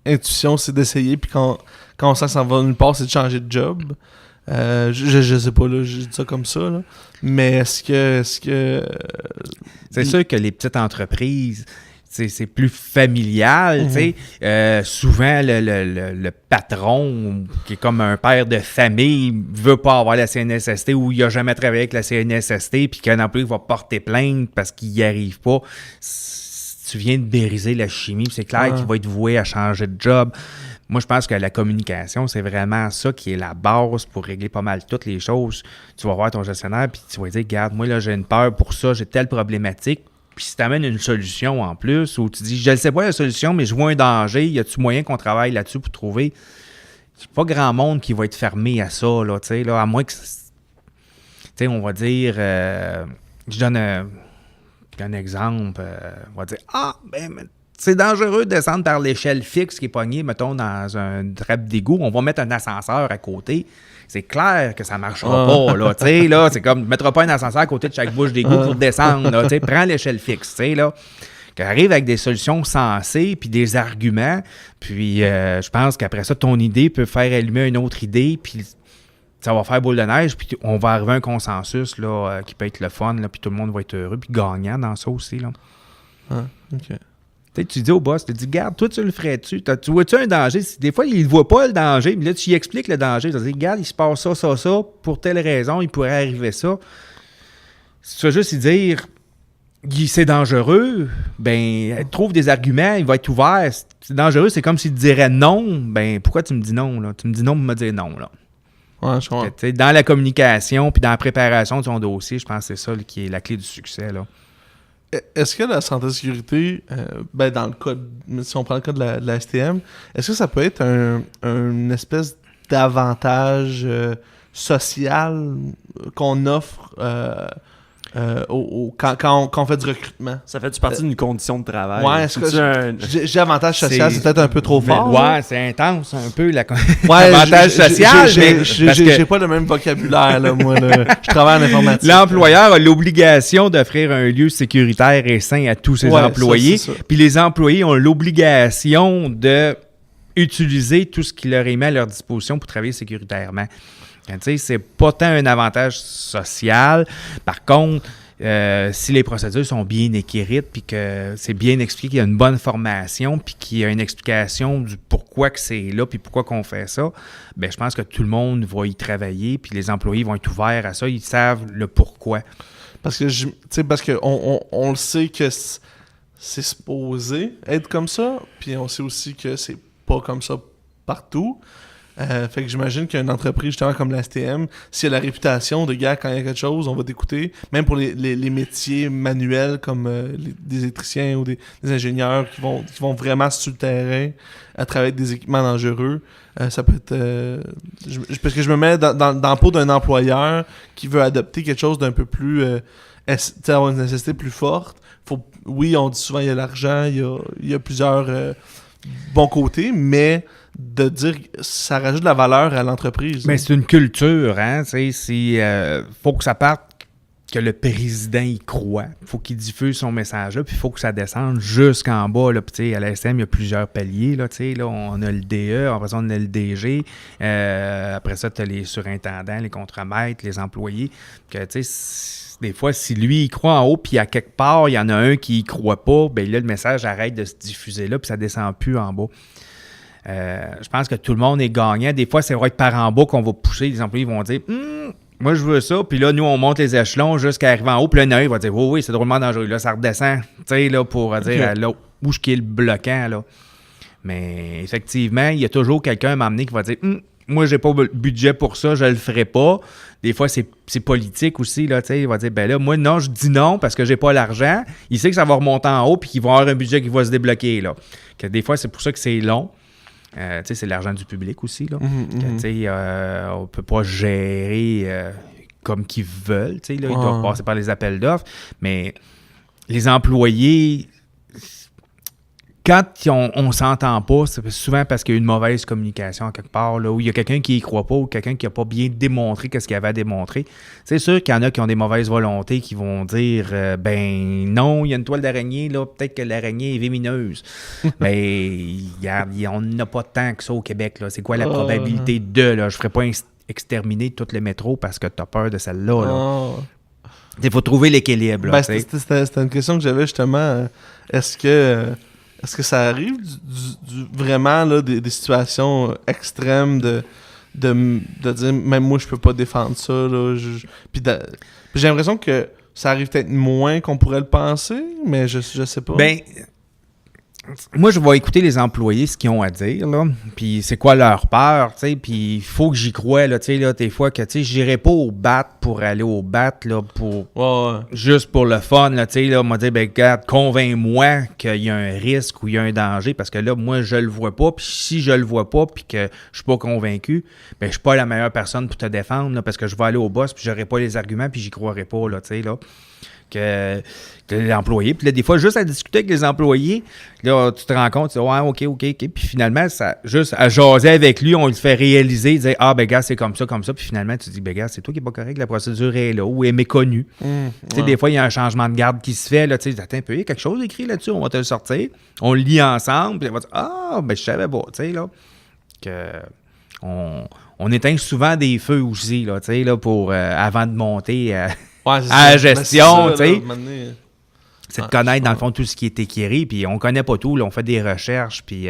intuition, c'est d'essayer, puis quand on sent que ça va nulle part, c'est de changer de job. Je sais pas, là, j'ai dit ça comme ça, là. Mais est-ce que... C'est sûr que les petites entreprises, c'est plus familial, tu sais. Souvent, le patron, qui est comme un père de famille, veut pas avoir la CNSST ou il a jamais travaillé avec la CNSST, puis qu'un employé va porter plainte parce qu'il n'y arrive pas. Tu viens de briser la chimie, puis c'est clair qu'il va être voué à changer de job. Moi, je pense que la communication, c'est vraiment ça qui est la base pour régler pas mal toutes les choses. Tu vas voir ton gestionnaire, puis tu vas lui dire, regarde, moi, là, j'ai une peur pour ça, j'ai telle problématique. Puis si tu amènes une solution en plus, ou tu dis, je ne sais pas la solution, mais je vois un danger, y a-tu moyen qu'on travaille là-dessus pour trouver? C'est pas grand monde qui va être fermé à ça, là, tu sais, là, à moins que, tu sais, on va dire, je donne un exemple, on va dire, c'est dangereux de descendre par l'échelle fixe qui est pognée, mettons, dans un trappe d'égout. On va mettre un ascenseur à côté. C'est clair que ça ne marchera pas, là. Tu sais, là, c'est comme, ne mettra pas un ascenseur à côté de chaque bouche d'égout pour descendre, là. Tu sais, prends l'échelle fixe, tu sais, là. Qui arrive avec des solutions sensées, puis des arguments. Puis, je pense qu'après ça, ton idée peut faire allumer une autre idée, puis ça va faire boule de neige, puis on va arriver à un consensus, là, qui peut être le fun, là, puis tout le monde va être heureux, puis gagnant dans ça aussi, là. Ah, OK. Tu dis au boss, tu dis, garde, toi, tu le ferais-tu? Tu vois-tu un danger? Des fois, il ne voit pas le danger, mais là, tu lui expliques le danger. Tu dis, regarde, il se passe ça, pour telle raison, il pourrait arriver ça. Si tu veux juste lui dire, c'est dangereux, ben, trouve des arguments, il va être ouvert. C'est dangereux, c'est comme s'il te dirait non. Ben, pourquoi tu me dis non, là? Tu me dis non pour me dire non, là. Ouais, je comprends. Dans la communication puis dans la préparation de ton dossier, je pense que c'est ça qui est la clé du succès, là. Est-ce que la santé et sécurité, dans le cas, si on prend le cas de la STM, est-ce que ça peut être une espèce d'avantage social qu'on offre quand on fait du recrutement? Ça fait-tu partie d'une condition de travail? Ouais, est-ce que j'ai avantage social, c'est peut-être un peu trop fort. Ouais, c'est intense un peu l'avantage social. J'ai pas le même vocabulaire, là, moi. Je travaille en informatique. L'employeur a l'obligation d'offrir un lieu sécuritaire et sain à tous ses employés. Puis les employés ont l'obligation de utiliser tout ce qui leur est mis à leur disposition pour travailler sécuritairement. Tu sais, c'est pas tant un avantage social. Par contre, si les procédures sont bien écrites, puis que c'est bien expliqué, qu'il y a une bonne formation, puis qu'il y a une explication du pourquoi que c'est là, puis pourquoi qu'on fait ça, bien, je pense que tout le monde va y travailler, puis les employés vont être ouverts à ça, ils savent le pourquoi. Parce que on le sait que c'est supposé être comme ça, puis on sait aussi que c'est pas comme ça partout. Fait que j'imagine qu'une entreprise justement comme la STM, si elle a la réputation de gars, quand il y a quelque chose, on va t'écouter. Même pour les métiers manuels comme des électriciens ou des ingénieurs qui vont vraiment sur le terrain à travailler avec des équipements dangereux, ça peut être... parce que je me mets dans le pot d'un employeur qui veut adopter quelque chose d'un peu plus... avoir une nécessité plus forte. Oui, on dit souvent il y a l'argent, il y a plusieurs bons côtés, mais... de dire que ça rajoute de la valeur à l'entreprise. Mais c'est une culture, hein. Faut que ça parte que le président y croit. Faut qu'il diffuse son message-là, puis il faut que ça descende jusqu'en bas. Là. Puis, à la SM, il y a plusieurs paliers. Là, on a le DE, après ça, on a le DG. Après ça, tu as les surintendants, les contremaîtres, les employés. Que, des fois, si lui, il croit en haut, puis à quelque part, il y en a un qui y croit pas, bien là, le message arrête de se diffuser là, puis ça descend plus en bas. Je pense que tout le monde est gagnant. Des fois, c'est vrai que par en bas qu'on va pousser. Les employés vont dire moi, je veux ça. Puis là, nous, on monte les échelons jusqu'à arriver en haut. Puis là, il va dire oui, c'est drôlement dangereux. Là, ça redescend. Tu sais, là, pour dire là, où est le bloquant. Là. Mais effectivement, il y a toujours quelqu'un à m'amener qui va dire moi, j'ai pas le budget pour ça, je le ferai pas. Des fois, c'est politique aussi. Là, il va dire ben là, moi, non, je dis non parce que j'ai pas l'argent. Il sait que ça va remonter en haut puis qu'il va avoir un budget qui va se débloquer. Là. Que des fois, c'est pour ça que c'est long. C'est l'argent du public aussi. Là. On ne peut pas gérer comme qu'ils veulent. Là, ils doivent passer par les appels d'offres. Mais les employés, quand on s'entend pas, c'est souvent parce qu'il y a une mauvaise communication quelque part, là, où il y a quelqu'un qui y croit pas ou quelqu'un qui n'a pas bien démontré ce qu'il avait à démontrer. C'est sûr qu'il y en a qui ont des mauvaises volontés qui vont dire ben non, il y a une toile d'araignée, là, peut-être que l'araignée est vémineuse. Mais on n'a pas tant que ça au Québec. Là. C'est quoi la probabilité de, là? Je ferais pas exterminer tout le métro parce que tu as peur de celle-là. Là. Il faut trouver l'équilibre. Là, c'était une question que j'avais justement. Est-ce que ça arrive vraiment là, des situations extrêmes de dire même moi je peux pas défendre ça là, puis j'ai l'impression que ça arrive peut-être moins qu'on pourrait le penser, mais je sais pas. Ben moi, je vais écouter les employés, ce qu'ils ont à dire, là, puis c'est quoi leur peur, tu sais, puis il faut que j'y croie, là, tu sais, là, des fois que, tu sais, j'irai pas au bat pour aller au bat, là, juste pour le fun, là, tu sais, là, on m'a dit, ben, regarde, convainc-moi qu'il y a un risque ou il y a un danger, parce que là, moi, je le vois pas, puis si je le vois pas, puis que je suis pas convaincu, ben, je suis pas la meilleure personne pour te défendre, là, parce que je vais aller au boss, puis j'aurai pas les arguments, puis j'y croirai pas, là, tu sais, là. Que l'employé. Puis là, des fois, juste à discuter avec les employés, là, tu te rends compte, tu dis, ouais, OK. Puis finalement, ça, juste à jaser avec lui, on le fait réaliser, il dit, ah, ben, gars, c'est comme ça. Puis finalement, tu dis, ben, gars, c'est toi qui n'es pas correct, la procédure est là ou est méconnue. Tu sais, des fois, il y a un changement de garde qui se fait, là, tu sais, attends un peu, il y a quelque chose écrit là-dessus, on va te le sortir. On le lit ensemble, puis on va dire, ah, ben, je savais pas, tu sais, là, que on éteint souvent des feux aussi, là, tu sais, là, pour, avant de monter à la gestion, tu sais. C'est de connaître, dans le fond, tout ce qui est écrit, puis on connaît pas tout, là, on fait des recherches, puis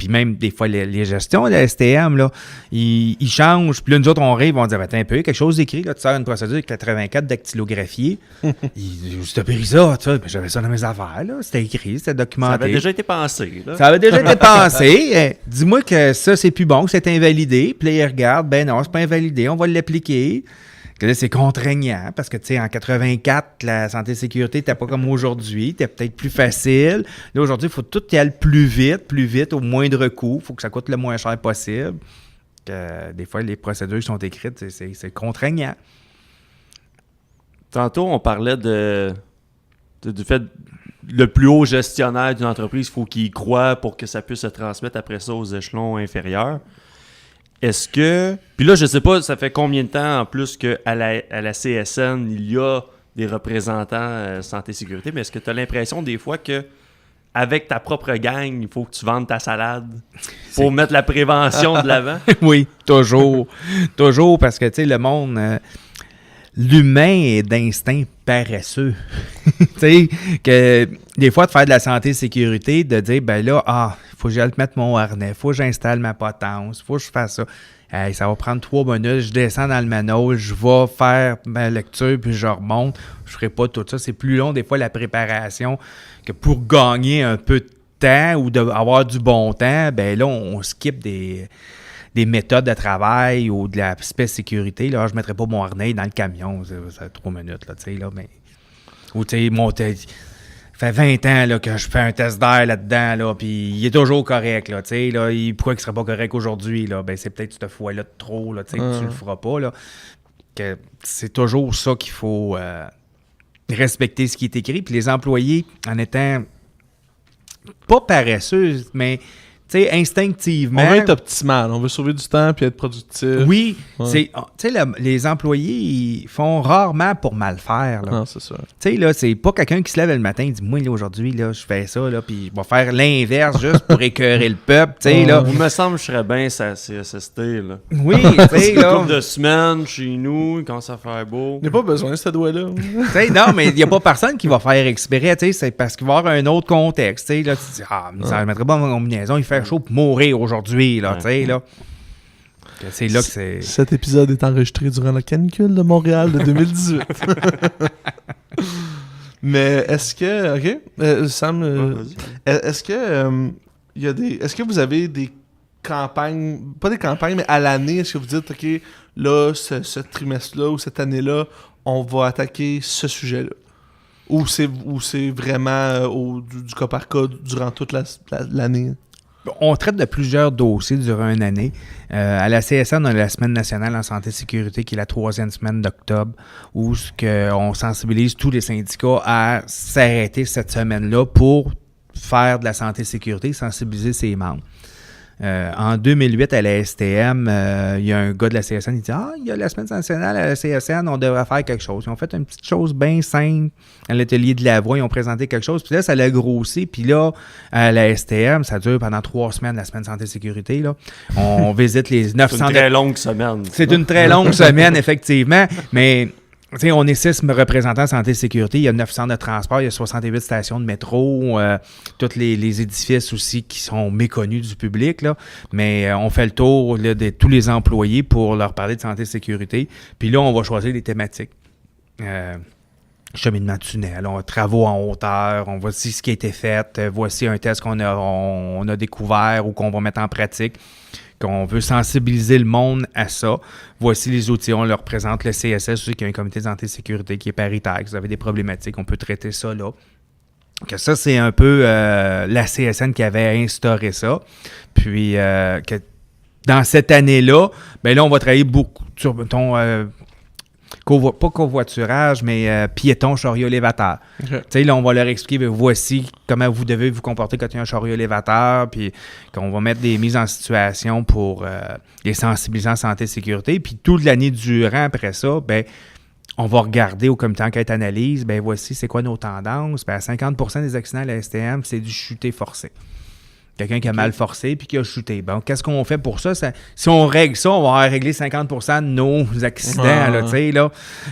même, des fois, les gestions, la STM, là, ils changent, puis là, nous autres, on rêve, on dit, attends un peu, quelque chose d'écrit, là, tu sors une procédure avec 84 dactylographiés, t'as pris ça, tu sais, j'avais ça dans mes affaires, là, c'était écrit, c'était documenté. Ça avait déjà été pensé, là. Ça avait déjà été pensé, dis-moi que ça, c'est plus bon, que c'est invalidé, puis là, ils regardent, ben non, c'est pas invalidé, on va l'appliquer. Que là, c'est contraignant parce que, tu sais, en 84, la santé et sécurité n'était pas comme aujourd'hui. C'était peut-être plus facile. Là, aujourd'hui, il faut tout y aller plus vite, au moindre coût. Il faut que ça coûte le moins cher possible. Des fois, les procédures qui sont écrites, c'est contraignant. Tantôt, on parlait du fait le plus haut gestionnaire d'une entreprise, il faut qu'il y croie pour que ça puisse se transmettre après ça aux échelons inférieurs. Est-ce que... Puis là, je sais pas, ça fait combien de temps en plus qu'à la CSN, il y a des représentants santé et sécurité, mais est-ce que tu as l'impression des fois que avec ta propre gang, il faut que tu vendes ta salade pour mettre la prévention de l'avant? Oui, toujours. Toujours, parce que, tu sais, le monde... l'humain est d'instinct paresseux. Tu sais, que des fois, de faire de la santé et sécurité, de dire, ben là, il faut que j'aille mettre mon harnais, il faut que j'installe ma potence, il faut que je fasse ça. Hey, ça va prendre 3 minutes, je descends dans le manège, je vais faire ma lecture, puis je remonte. Je ferai pas tout ça. C'est plus long, des fois, la préparation, que pour gagner un peu de temps ou d'avoir du bon temps, ben là, on skip des méthodes de travail ou de l'aspect sécurité. Là, je ne mettrais pas mon harnais dans le camion, ça 3 minutes, là, tu sais, là, mais... Ou, tu sais, ça fait 20 ans là, que je fais un test d'air là-dedans, là, puis il est toujours correct, là, tu sais, là, pourquoi il ne serait pas correct aujourd'hui, là? Ben, c'est peut-être cette fois-là de trop, là, tu sais, que tu le feras pas, là. Que c'est toujours ça qu'il faut respecter ce qui est écrit, puis les employés, en étant pas paresseux, mais... Tu sais, instinctivement... On veut être optimal, on veut sauver du temps puis être productif. Oui, tu sais, les employés, ils font rarement pour mal faire. Là. Non, c'est ça. Tu sais, là, c'est pas quelqu'un qui se lève le matin et dit, moi, là, aujourd'hui, là, je fais ça, là, puis je vais faire l'inverse juste pour écœurer le peuple, tu sais, là. Il me semble que je serais bien sa CSST, là. Oui, tu sais, là. Une couple de semaines chez nous, il commence à faire beau. Il n'y a pas besoin de ce doigt-là. Tu sais, non, mais il n'y a pas personne qui va faire exprès, tu sais, c'est parce qu'il va y avoir un autre contexte, tu sais, là, tu dis, ça ne mettrait pas en combinaison, il fait chaud pour mourir aujourd'hui, là, tu sais, là. C'est là que c'est... Cet épisode est enregistré durant la canicule de Montréal de 2018. Mais est-ce que... OK, Sam, est-ce que il y a des... Est-ce que vous avez des campagnes... Pas des campagnes, mais à l'année, est-ce que vous dites, OK, là, ce trimestre-là ou cette année-là, on va attaquer ce sujet-là? Ou c'est vraiment du cas par cas durant toute l'année? On traite de plusieurs dossiers durant une année. À la CSN, on a la Semaine nationale en santé et sécurité qui est la 3e semaine d'octobre où on sensibilise tous les syndicats à s'arrêter cette semaine-là pour faire de la santé-sécurité, sensibiliser ses membres. En 2008, à la STM, il y a un gars de la CSN, il dit « Ah, il y a la semaine nationale à la CSN, on devrait faire quelque chose. » Ils ont fait une petite chose bien simple à l'atelier de la voix, ils ont présenté quelque chose, puis là, ça l'a grossi, puis là, à la STM, ça dure pendant 3 semaines, la semaine santé-sécurité, là. On visite les 900... C'est une très longue semaine. C'est une très longue semaine, effectivement, mais... T'sais, on est 6 représentants santé-sécurité, il y a 9 centres de transport, il y a 68 stations de métro, tous les édifices aussi qui sont méconnus du public, là. Mais on fait le tour là, de tous les employés pour leur parler de santé-sécurité. Puis là, on va choisir des thématiques. Cheminement de tunnel, travaux en hauteur, on voici ce qui a été fait, voici un test qu'on a découvert ou qu'on va mettre en pratique. Qu'on veut sensibiliser le monde à ça. Voici les outils. On leur présente le CSS, aussi, qui est un comité de santé et sécurité qui est paritaire. Si vous avez des problématiques, on peut traiter ça là. Que ça, c'est un peu la CSN qui avait instauré ça. Puis, que dans cette année-là, ben là, on va travailler beaucoup sur, pas covoiturage, mais piéton, chariot élévateur. Okay. Tu sais, là, on va leur expliquer, voici comment vous devez vous comporter quand il y a un chariot élévateur, puis qu'on va mettre des mises en situation pour les sensibiliser en santé et sécurité. Puis toute l'année durant, après ça, ben on va regarder au comité enquête-analyse, ben voici, c'est quoi nos tendances. Ben à 50% des accidents à la STM, c'est du chuté forcé. Quelqu'un qui a mal forcé puis qui a chuté. Bon, qu'est-ce qu'on fait pour ça? Si on règle ça, on va régler 50% de nos accidents, là, tu sais, là.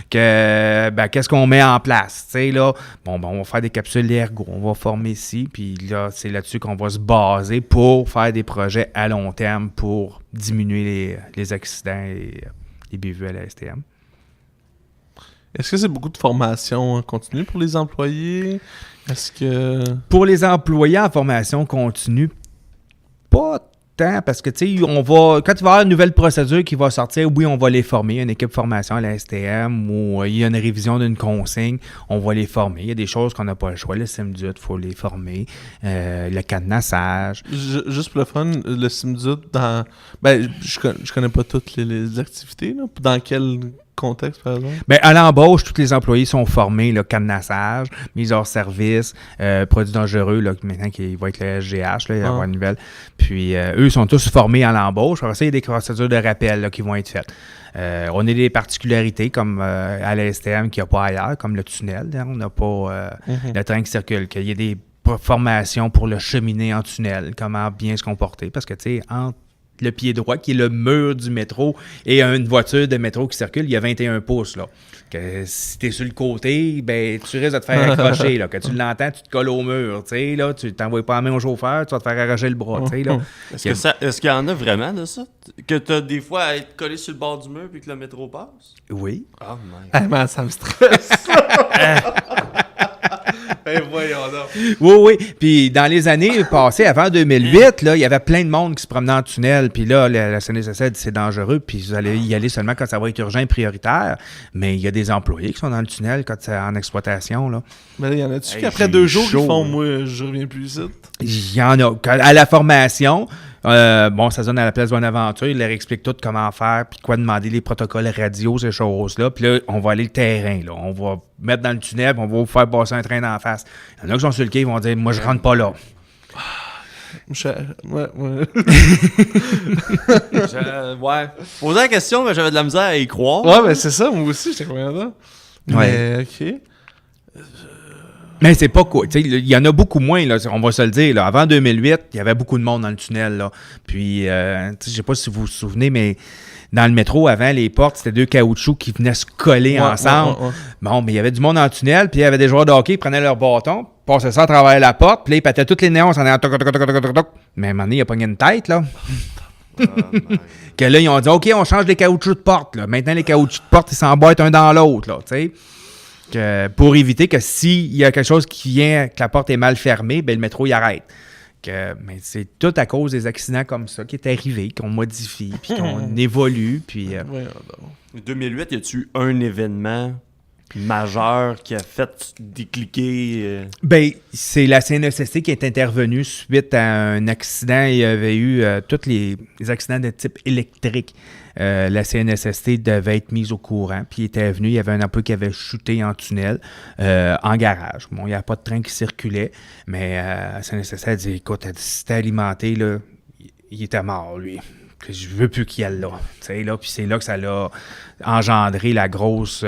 Qu'est-ce qu'on met en place, tu sais, là? Bon, on va faire des capsules ergo, on va former ici, puis là, c'est là-dessus qu'on va se baser pour faire des projets à long terme pour diminuer les accidents et les bévues à la STM. Est-ce que c'est beaucoup de formation continue pour les employés? Est-ce que... Pour les employés en formation continue, pas tant, parce que, tu sais, quand il va y avoir une nouvelle procédure qui va sortir, oui, on va les former. Il y a une équipe formation à la STM ou il y a une révision d'une consigne, on va les former. Il y a des choses qu'on n'a pas le choix. Le SIMDUT, il faut les former. Le cadenassage. Juste pour le fun, le SIMDUT, je connais pas toutes les activités, là. Dans quel contexte, par exemple? Bien, à l'embauche, tous les employés sont formés, là, cadenassage, mise hors service, produits dangereux, là, maintenant qu'il va être le SGH, là, il va y avoir une nouvelle. Puis, eux sont tous formés à l'embauche. Après ça, il y a des procédures de rappel là, qui vont être faites. On a des particularités comme à la STM qu'il n'y a pas ailleurs, comme le tunnel. Hein, on n'a pas le train qui circule, qu'il y a des formations pour le cheminer en tunnel, comment bien se comporter. Parce que, tu sais, entre le pied droit, qui est le mur du métro, et une voiture de métro qui circule, il y a 21 pouces, là. Que si t'es sur le côté, ben, tu risques de te faire accrocher, là. Quand tu l'entends, tu te colles au mur, tu sais, là. Tu t'envoies pas la main au chauffeur, tu vas te faire arracher le bras, tu sais, là. Est-ce qu'il y en a vraiment de ça? Que t'as des fois à être collé sur le bord du mur puis que le métro passe? Oui. Oh my God. Ça me stresse. Voyons donc. Oui. Puis dans les années passées, avant 2008, là, il y avait plein de monde qui se promenait en tunnel. Puis là, la CNSS a dit c'est dangereux. Puis vous allez y aller seulement quand ça va être urgent et prioritaire. Mais il y a des employés qui sont dans le tunnel quand c'est en exploitation, là. Mais il y en a-tu qu'après 2 jours qui font moi, je reviens plus ici? Il y en a. À la formation, ça se donne à la place Bonaventure. Il leur explique tout comment faire, puis quoi demander, les protocoles radio, ces choses-là. Puis là, on va aller le terrain, là. On va mettre dans le tunnel, puis on va vous faire passer un train d'en face. Il y en a qui sont sur le quai, ils vont dire « Moi, je rentre pas là. » Ouais. Posais la question, mais j'avais de la misère à y croire. Ouais, ben c'est ça, moi aussi, j'étais content. Mais, OK. Mais c'est pas quoi. Il y en a beaucoup moins, là, on va se le dire. Là. Avant 2008, il y avait beaucoup de monde dans le tunnel. Là. Puis, je sais pas si vous vous souvenez, mais dans le métro, avant, les portes, c'était 2 caoutchoucs qui venaient se coller ensemble. Ouais. Bon, mais il y avait du monde dans le tunnel, puis il y avait des joueurs de hockey qui prenaient leur bâton, passaient ça à travers la porte, puis là, ils pataient toutes les néons en allant toc. Mais à un moment donné, il a pogné une tête, là. Que là, ils ont dit, OK, on change les caoutchoucs de porte. Là. Maintenant, les caoutchoucs de porte, ils s'emboîtent un dans l'autre, là, tu sais. Pour éviter que s'il y a quelque chose qui vient, que la porte est mal fermée, ben le métro y arrête. Mais c'est tout à cause des accidents comme ça qui est arrivé, qu'on modifie, puis qu'on évolue. Puis, 2008, y a-tu eu un événement majeur qui a fait décliquer? Ben, c'est la CNESST qui est intervenue suite à un accident. Il y avait eu tous les accidents de type électrique. La CNSST devait être mise au courant. Puis il était venu, il y avait un employé qui avait chuté en tunnel, en garage. Bon, il n'y avait pas de train qui circulait, mais la CNSST a dit, écoute, si c'était alimenté, là, il était mort, lui. Je veux plus qu'il y aille là. Là. Puis c'est là que ça l'a engendré la grosse...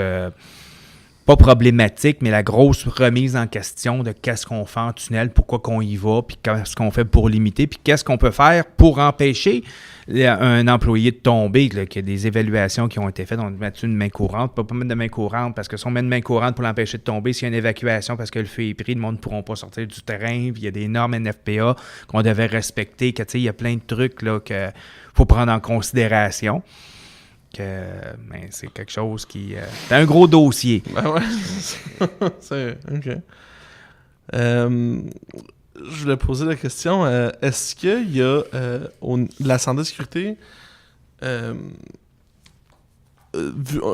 pas problématique, mais la grosse remise en question de qu'est-ce qu'on fait en tunnel, pourquoi qu'on y va, puis qu'est-ce qu'on fait pour limiter, puis qu'est-ce qu'on peut faire pour empêcher un employé de tomber, là, qu'il y a des évaluations qui ont été faites. On met une main courante, pas mettre de main courante, parce que si on met une main courante pour l'empêcher de tomber, s'il y a une évacuation parce que le feu est pris, le monde ne pourra pas sortir du terrain, puis il y a des normes NFPA qu'on devait respecter, que, il y a plein de trucs là, qu'il faut prendre en considération. Ben, c'est quelque chose qui... c'est un gros dossier. Ben ouais. C'est... OK. Je voulais poser la question. Est-ce qu'il y a la santé et sécurité...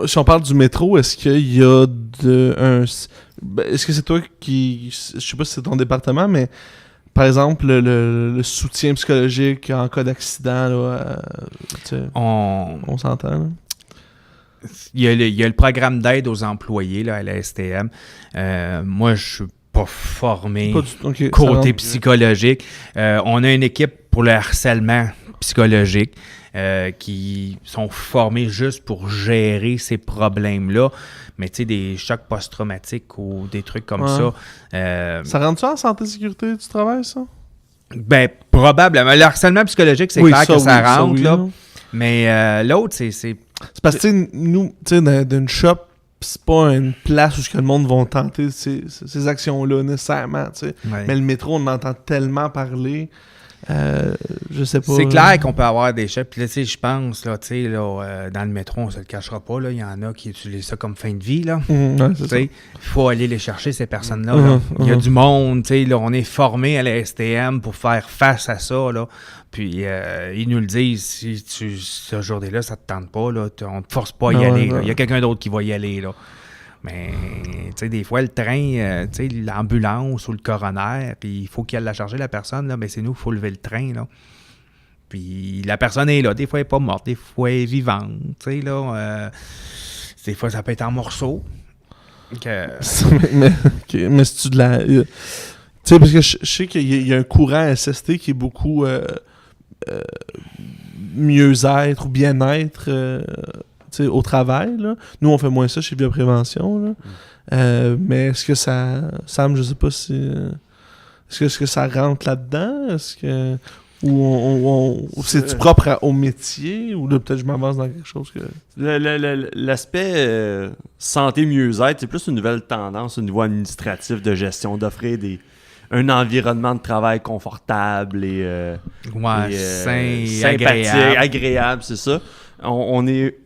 si on parle du métro, est-ce qu'il y a est-ce que c'est toi qui... Je sais pas si c'est ton département, mais... Par exemple, le soutien psychologique en cas d'accident, là, on s'entend. Là. Il y a le programme d'aide aux employés là, à la STM. Moi, je suis pas formé côté psychologique. On a une équipe pour le harcèlement psychologique qui sont formés juste pour gérer ces problèmes-là. Mais tu sais, des chocs post-traumatiques ou des trucs comme ça. Ça rentre-tu en santé et sécurité du travail, ça? Ben, probablement. Le harcèlement psychologique, c'est clair que ça rentre, oui, là. Mais l'autre, c'est... C'est parce que, tu sais, nous, tu sais, d'une shop, c'est pas une place où le monde va tenter ces actions-là, nécessairement, tu sais. Ouais. Mais le métro, on entend tellement parler... je sais pas. C'est clair qu'on peut avoir des chefs. Puis là, tu sais, je pense, là, tu sais, là, dans le métro, on se le cachera pas, là. Il y en a qui utilisent ça comme fin de vie, là. Ouais, c'est ça. Il faut aller les chercher, ces personnes-là. Là. Il y a du monde, tu sais, là, on est formé à la STM pour faire face à ça, là. Puis, ils nous le disent, si ce journée-là, ça te tente pas, là, on te force pas à y aller. Il y a quelqu'un d'autre qui va y aller, là. Mais, tu sais, des fois, le train, tu sais, l'ambulance ou le coroner, puis il faut qu'il aille la charger, la personne, là, mais c'est nous qu'il faut lever le train, là. Puis la personne est là. Des fois, elle n'est pas morte. Des fois, elle est vivante, tu sais, là. Des fois, ça peut être en morceaux. mais c'est-tu de la... tu sais, parce que je sais qu'il y a un courant SST qui est beaucoup mieux-être ou bien-être... au travail, là. Nous, on fait moins ça chez Bioprévention, là. Mais est-ce que ça... Sam, je sais pas si... Est-ce que ça rentre là-dedans? Est-ce que... Ou c'est-tu propre au métier? Ou là, peut-être je m'avance dans quelque chose que... L'aspect santé mieux-être, c'est plus une nouvelle tendance au niveau administratif de gestion, d'offrir un environnement de travail confortable et sain, sympathique, agréable, c'est ça. On est...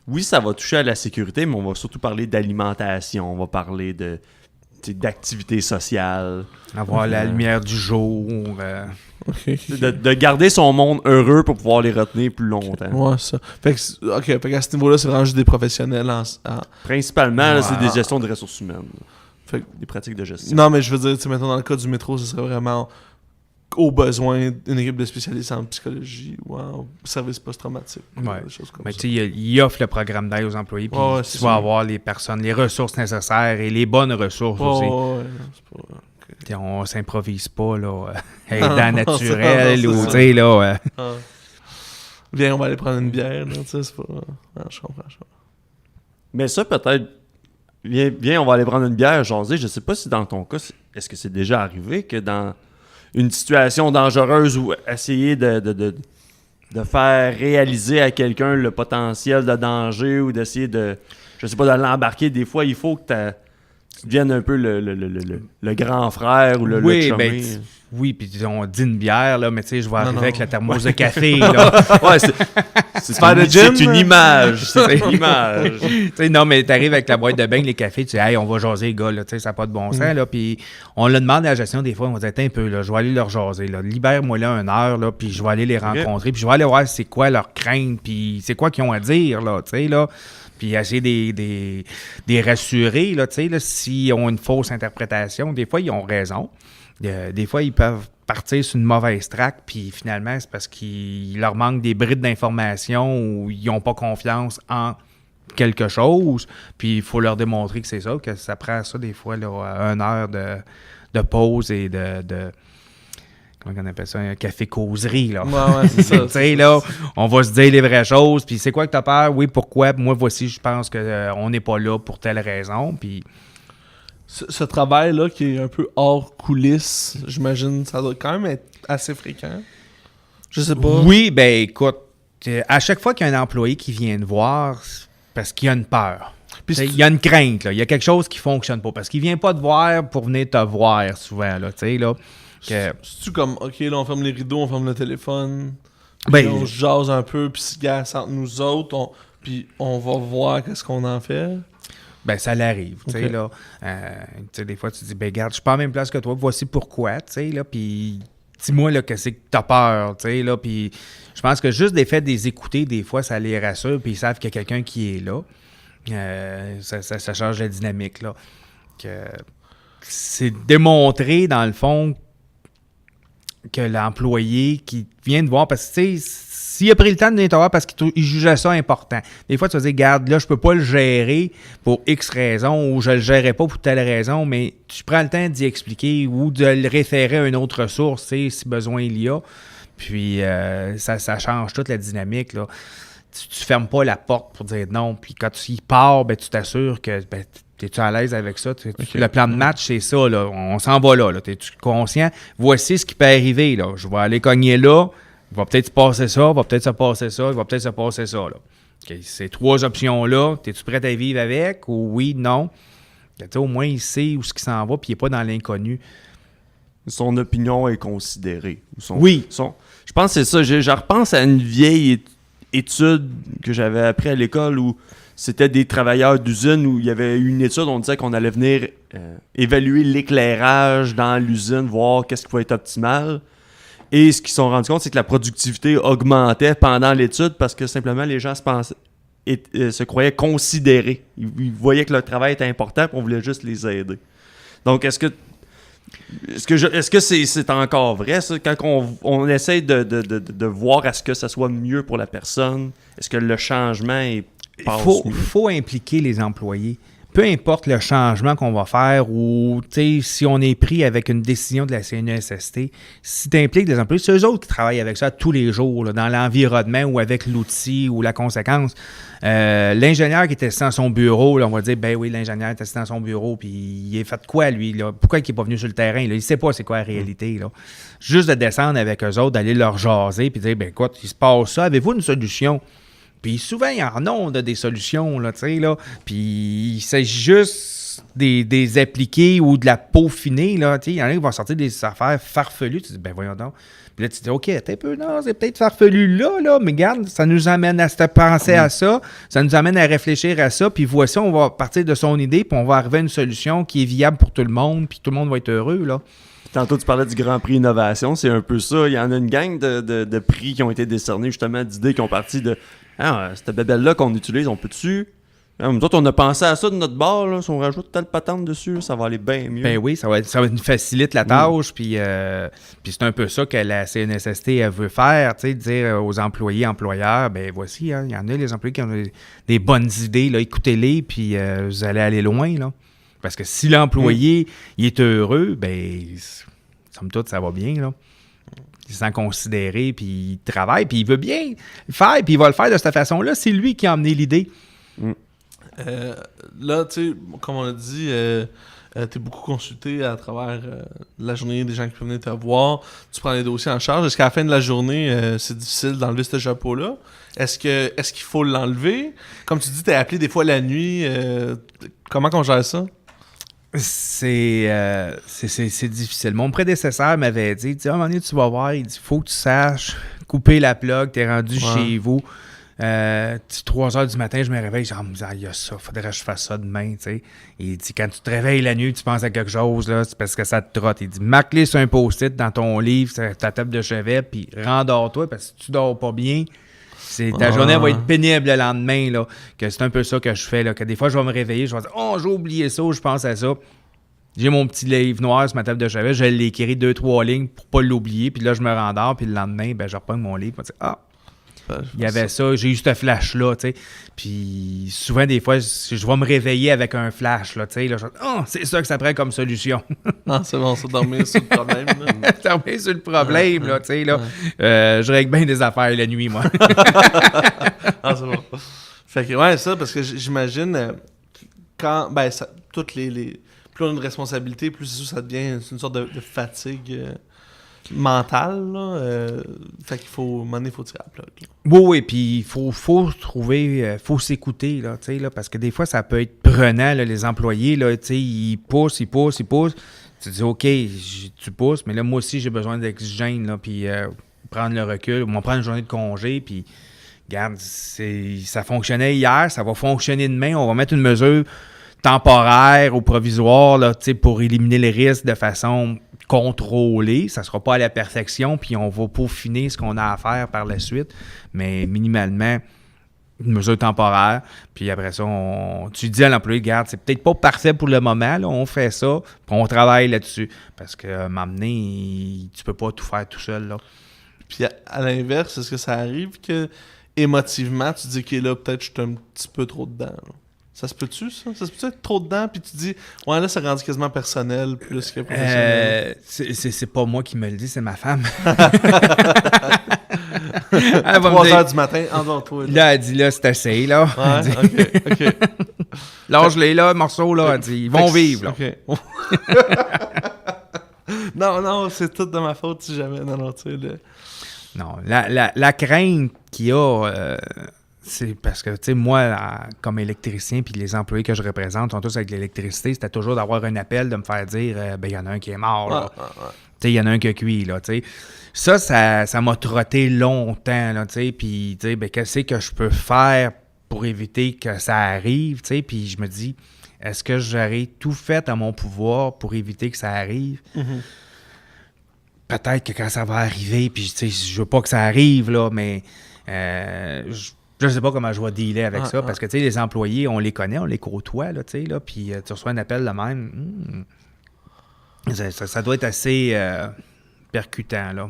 Oui, ça va toucher à la sécurité, mais on va surtout parler d'alimentation, on va parler d'activité sociale. Avoir la lumière du jour. De garder son monde heureux pour pouvoir les retenir plus longtemps. Ouais, ça. Fait qu'à ce niveau-là, c'est vraiment juste des professionnels Principalement, là, c'est des gestions de ressources humaines. Fait des pratiques de gestion. Non, mais je veux dire, maintenant dans le cas du métro, ce serait vraiment au besoin d'une équipe de spécialistes en psychologie ou en service post-traumatique. Ouais. Des choses comme mais ça. tu sais, il offre le programme d'aide aux employés, puis tu vas avoir les personnes, les ressources nécessaires et les bonnes ressources aussi. C'est pas... On s'improvise pas, là, aidant naturel ou, tu sais, là... Viens, on va aller prendre une bière, là, tu sais, c'est pas... je comprends. Mais ça, peut-être... Viens, on va aller prendre une bière, jaser. Je sais pas si dans ton cas, est-ce que c'est déjà arrivé que dans une situation dangereuse ou essayer de faire réaliser à quelqu'un le potentiel de danger ou d'essayer de l'embarquer. Des fois, il faut que tu deviennes un peu le grand frère ou le chumé. Oui, puis on dit une bière, là, mais tu sais, je vais arriver avec la thermos de café, là. Ouais, c'est une image. C'est une image. Tu sais, non, mais t'arrives avec la boîte de bain, les cafés, tu dis, hey, on va jaser, les gars, là, tu sais, ça n'a pas de bon sens, là. Puis on le demande à la gestion, des fois, on va dire, un peu, là, je vais aller leur jaser, là. Libère-moi là 1 heure, là, puis je vais aller les rencontrer, puis je vais aller voir c'est quoi leur crainte, puis c'est quoi qu'ils ont à dire, là, tu sais, là. Puis essayer de les rassurer, là, tu sais, là, s'ils ont une fausse interprétation. Des fois, ils ont raison. Des fois, ils peuvent partir sur une mauvaise track, puis finalement, c'est parce qu'il leur manque des brides d'informations ou ils n'ont pas confiance en quelque chose, puis il faut leur démontrer que c'est ça, que ça prend ça des fois, là, 1 heure de pause et de comment on appelle ça, un café-causerie, là. Ouais, c'est ça. Tu sais, là, on va se dire les vraies choses, puis c'est quoi que t'as peur? Oui, pourquoi? Moi, voici, je pense qu'on n'est pas là pour telle raison, puis... Ce travail-là qui est un peu hors coulisses, j'imagine, ça doit quand même être assez fréquent. Je sais pas. Oui, ben écoute, à chaque fois qu'il y a un employé qui vient te voir, c'est parce qu'il y a une peur. Il y a une crainte, là. Il y a quelque chose qui fonctionne pas. Parce qu'il vient pas te voir pour venir te voir souvent, là, tu sais, là. C'est-tu comme, OK, là, on ferme les rideaux, on ferme le téléphone, Ben, on se jase un peu, puis si gars, entre nous autres, puis on va voir qu'est-ce qu'on en fait? Ben, ça l'arrive, tu sais, Okay. là. Tu sais, des fois, tu dis, ben, regarde, je suis pas à la même place que toi, voici pourquoi, tu sais, là, puis dis-moi, là, que c'est que t'as peur, tu sais, là, puis je pense que juste l'effet des écouter, des fois, ça les rassure, puis ils savent qu'il y a quelqu'un qui est là. Ça change la dynamique, là. C'est démontré, dans le fond, que l'employé qui vient de voir, parce que, tu sais, s'il a pris le temps de venir te voir parce qu'il jugeait ça important, des fois, tu vas dire, regarde, là, je peux pas le gérer pour X raison ou je le gérerai pas pour telle raison, mais tu prends le temps d'y expliquer ou de le référer à une autre source, tu sais, si besoin il y a. Puis, ça change toute la dynamique, là. Tu fermes pas la porte pour dire non, puis quand tu y pars, ben, tu t'assures que ben, es-tu à l'aise avec ça? Okay. Le plan de match, c'est ça, là. On s'en va là. T'es-tu conscient? Voici ce qui peut arriver, là. Je vais aller cogner là. Il va peut-être se passer ça, il va peut-être se passer ça, il va peut-être se passer ça, là. Okay. Ces 3 options-là, es-tu prêt à vivre avec? Ou oui, non? Au moins, il sait où ce qui s'en va, puis il n'est pas dans l'inconnu. Son opinion est considérée. Oui. Je pense que c'est ça. Je repense à une vieille étude que j'avais appris à l'école où c'était des travailleurs d'usine où il y avait une étude, on disait qu'on allait venir évaluer l'éclairage dans l'usine, voir qu'est-ce qui pouvait être optimal. Et ce qu'ils se sont rendus compte, c'est que la productivité augmentait pendant l'étude parce que simplement les gens se croyaient considérés. Ils voyaient que leur travail était important et on voulait juste les aider. Donc, est-ce que c'est encore vrai, ça? Quand on essaie de voir à ce que ça soit mieux pour la personne, est-ce que le changement faut impliquer les employés. Peu importe le changement qu'on va faire ou si on est pris avec une décision de la CNESST, si tu impliques les employés, c'est eux autres qui travaillent avec ça tous les jours, là, dans l'environnement ou avec l'outil ou la conséquence. L'ingénieur qui était assis dans son bureau, là, on va dire, ben oui, l'ingénieur est assis dans son bureau, puis il est fait quoi, lui? Là? Pourquoi il n'est pas venu sur le terrain? Là? Il ne sait pas c'est quoi la réalité. Là. Juste de descendre avec eux autres, d'aller leur jaser, puis dire, ben écoute, il se passe ça, avez-vous une solution? Puis souvent, il y en a des solutions, là, tu sais, là. Puis il s'agit juste des appliquer ou de la peaufiner, là. Tu sais, il y en a qui vont sortir des affaires farfelues. Tu dis, ben voyons donc. Puis là, tu dis, OK, t'es un peu, non, c'est peut-être farfelu là, mais regarde, ça nous amène à se penser à ça, ça nous amène à réfléchir à ça, puis voici, on va partir de son idée, puis on va arriver à une solution qui est viable pour tout le monde, puis tout le monde va être heureux, là. Tantôt, tu parlais du Grand Prix Innovation, c'est un peu ça. Il y en a une gang de prix qui ont été décernés, justement, d'idées qui ont parti de cette bébelle-là qu'on utilise, on peut-tu... Nous autres, on a pensé à ça de notre bord, là, si on rajoute telle patente dessus, ça va aller bien mieux. Ben oui, ça nous facilite la tâche, puis c'est un peu ça que la CNSST elle veut faire, tu sais, dire aux employés, employeurs, ben voici, il y en a les employés qui ont des bonnes idées, là, écoutez-les, puis vous allez aller loin, là. Parce que si l'employé il est heureux, ben somme toute, ça va bien, là. Il se sent considéré, puis il travaille, puis il veut bien le faire, puis il va le faire de cette façon-là. C'est lui qui a amené l'idée. Là, tu sais, comme on a dit, t'es beaucoup consulté à travers la journée des gens qui peuvent venir te voir. Tu prends les dossiers en charge. Est-ce qu'à la fin de la journée, c'est difficile d'enlever ce chapeau-là? Est-ce qu'il faut l'enlever? Comme tu dis, t'es appelé des fois la nuit. Comment qu'on gère ça? C'est difficile. Mon prédécesseur m'avait dit, à un moment donné, tu vas voir, il dit, faut que tu saches couper la plug, t'es rendu chez vous. 3 heures du matin, je me réveille, je me dis, il y a ça, faudrait que je fasse ça demain, tu sais. Il dit, quand tu te réveilles la nuit, tu penses à quelque chose, là, c'est parce que ça te trotte. Il dit, marque-les sur un post-it dans ton livre, sur ta table de chevet, puis rendors-toi, parce que si tu dors pas bien, Ta journée va être pénible le lendemain, là. Que c'est un peu ça que je fais, là. Que des fois, je vais me réveiller, je vais dire « Oh, j'ai oublié ça, je pense à ça. » J'ai mon petit livre noir sur ma table de chevet, je l'ai écrit 2-3 lignes pour pas l'oublier, puis là, je me rendors, puis le lendemain, je reprends mon livre, je me dis « Ah! » Il y avait ça, j'ai eu ce flash-là, tu sais. Puis souvent, des fois, je vais me réveiller avec un flash, là, tu sais. Là, c'est ça que ça prend comme solution. Ah, c'est bon, ça, dormir sur le problème. Dormir sur le problème, là, tu sais, là. Je règle bien des affaires la nuit, moi. Ah, c'est bon. Fait que, ouais, ça, parce que j'imagine, quand, toutes les... Plus on a une responsabilité, plus c'est sûr, ça devient une sorte de fatigue... mental, là. Fait qu'il faut, à un moment donné, il faut tirer à la plug. Oui, puis il faut trouver, faut s'écouter, là, tu sais, là, parce que des fois, ça peut être prenant, là, les employés, là, tu sais, ils poussent. Tu dis, OK, tu pousses, mais là, moi aussi, j'ai besoin d'oxygène, là, puis prendre le recul, on prend une journée de congé, puis, regarde, ça fonctionnait hier, ça va fonctionner demain, on va mettre une mesure temporaire ou provisoire, là, tu sais, pour éliminer les risques de façon contrôlé, ça sera pas à la perfection, puis on va peaufiner ce qu'on a à faire par la suite, mais minimalement, une mesure temporaire, puis après ça, tu dis à l'employé, regarde, c'est peut-être pas parfait pour le moment, là, on fait ça, puis on travaille là-dessus, parce que m'amener, tu peux pas tout faire tout seul, là. Puis à l'inverse, est-ce que ça arrive que émotivement, tu dis que là, peut-être je suis un petit peu trop dedans, là? Ça se peut-tu, ça? Ça se peut-tu être trop dedans, puis tu dis, ouais, là, ça rendu quasiment personnel, plus que professionnel? C'est pas moi qui me le dis, c'est ma femme. À 3h du matin, endors-toi. Là, elle dit, là, c'est assez, là. Ouais, OK. Lâche-les, là, morceau, là. Elle dit, ils vont vivre, là. OK. Non, c'est tout de ma faute si jamais. Non, tu sais, Non, la crainte qu'il y a... c'est parce que, tu sais, moi, comme électricien, puis les employés que je représente sont tous avec l'électricité, c'était toujours d'avoir un appel, de me faire dire, il y en a un qui est mort, là. Tu sais, il y en a un qui a cuit, là, tu sais. Ça m'a trotté longtemps, là, tu sais, puis, tu sais, qu'est-ce que je peux faire pour éviter que ça arrive, tu sais, puis je me dis, est-ce que j'aurais tout fait à mon pouvoir pour éviter que ça arrive? Mm-hmm. Peut-être que quand ça va arriver, puis, tu sais, je veux pas que ça arrive, là, mais... je sais pas comment je vais dealer avec ça, parce que, tu sais, les employés, on les connaît, on les côtoie, là, tu sais, là, puis tu reçois un appel de même, ça doit être assez percutant, là.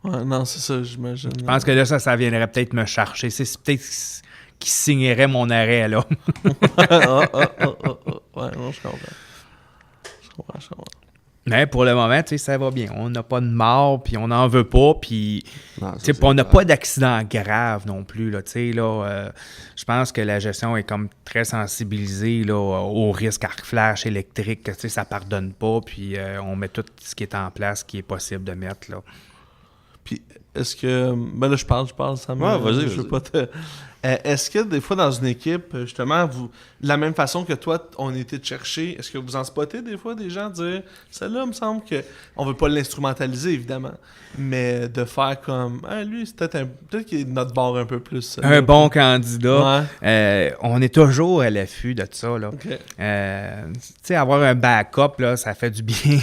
Ouais, non, c'est ça, j'imagine. Je pense que là, ça viendrait peut-être me chercher. C'est peut-être qui signerait mon arrêt, là. Ouais, non, je comprends. Je comprends. Mais pour le moment, tu sais, ça va bien. On n'a pas de mort, puis on n'en veut pas, puis on n'a clair. pas d'accident grave non plus, là, tu sais, là. Je pense que la gestion est comme très sensibilisée, là, au risque arc flash électrique, tu sais, ça pardonne pas, puis on met tout ce qui est en place, qui est possible de mettre, là. Puis, est-ce que... Ben là, je parle, ça me... Ouais, vas-y. Je veux pas te... est-ce que des fois, dans une équipe, justement, vous, de la même façon que toi, on était de chercher, est-ce que vous en spottez des fois des gens dire « Celle-là, il me semble que... » On veut pas l'instrumentaliser, évidemment, mais de faire comme « lui, c'est peut-être qu'il est de notre bord un peu plus. » Un bon candidat. Ouais. On est toujours à l'affût de ça, là. Okay. Tu sais, avoir un backup, là, ça fait du bien.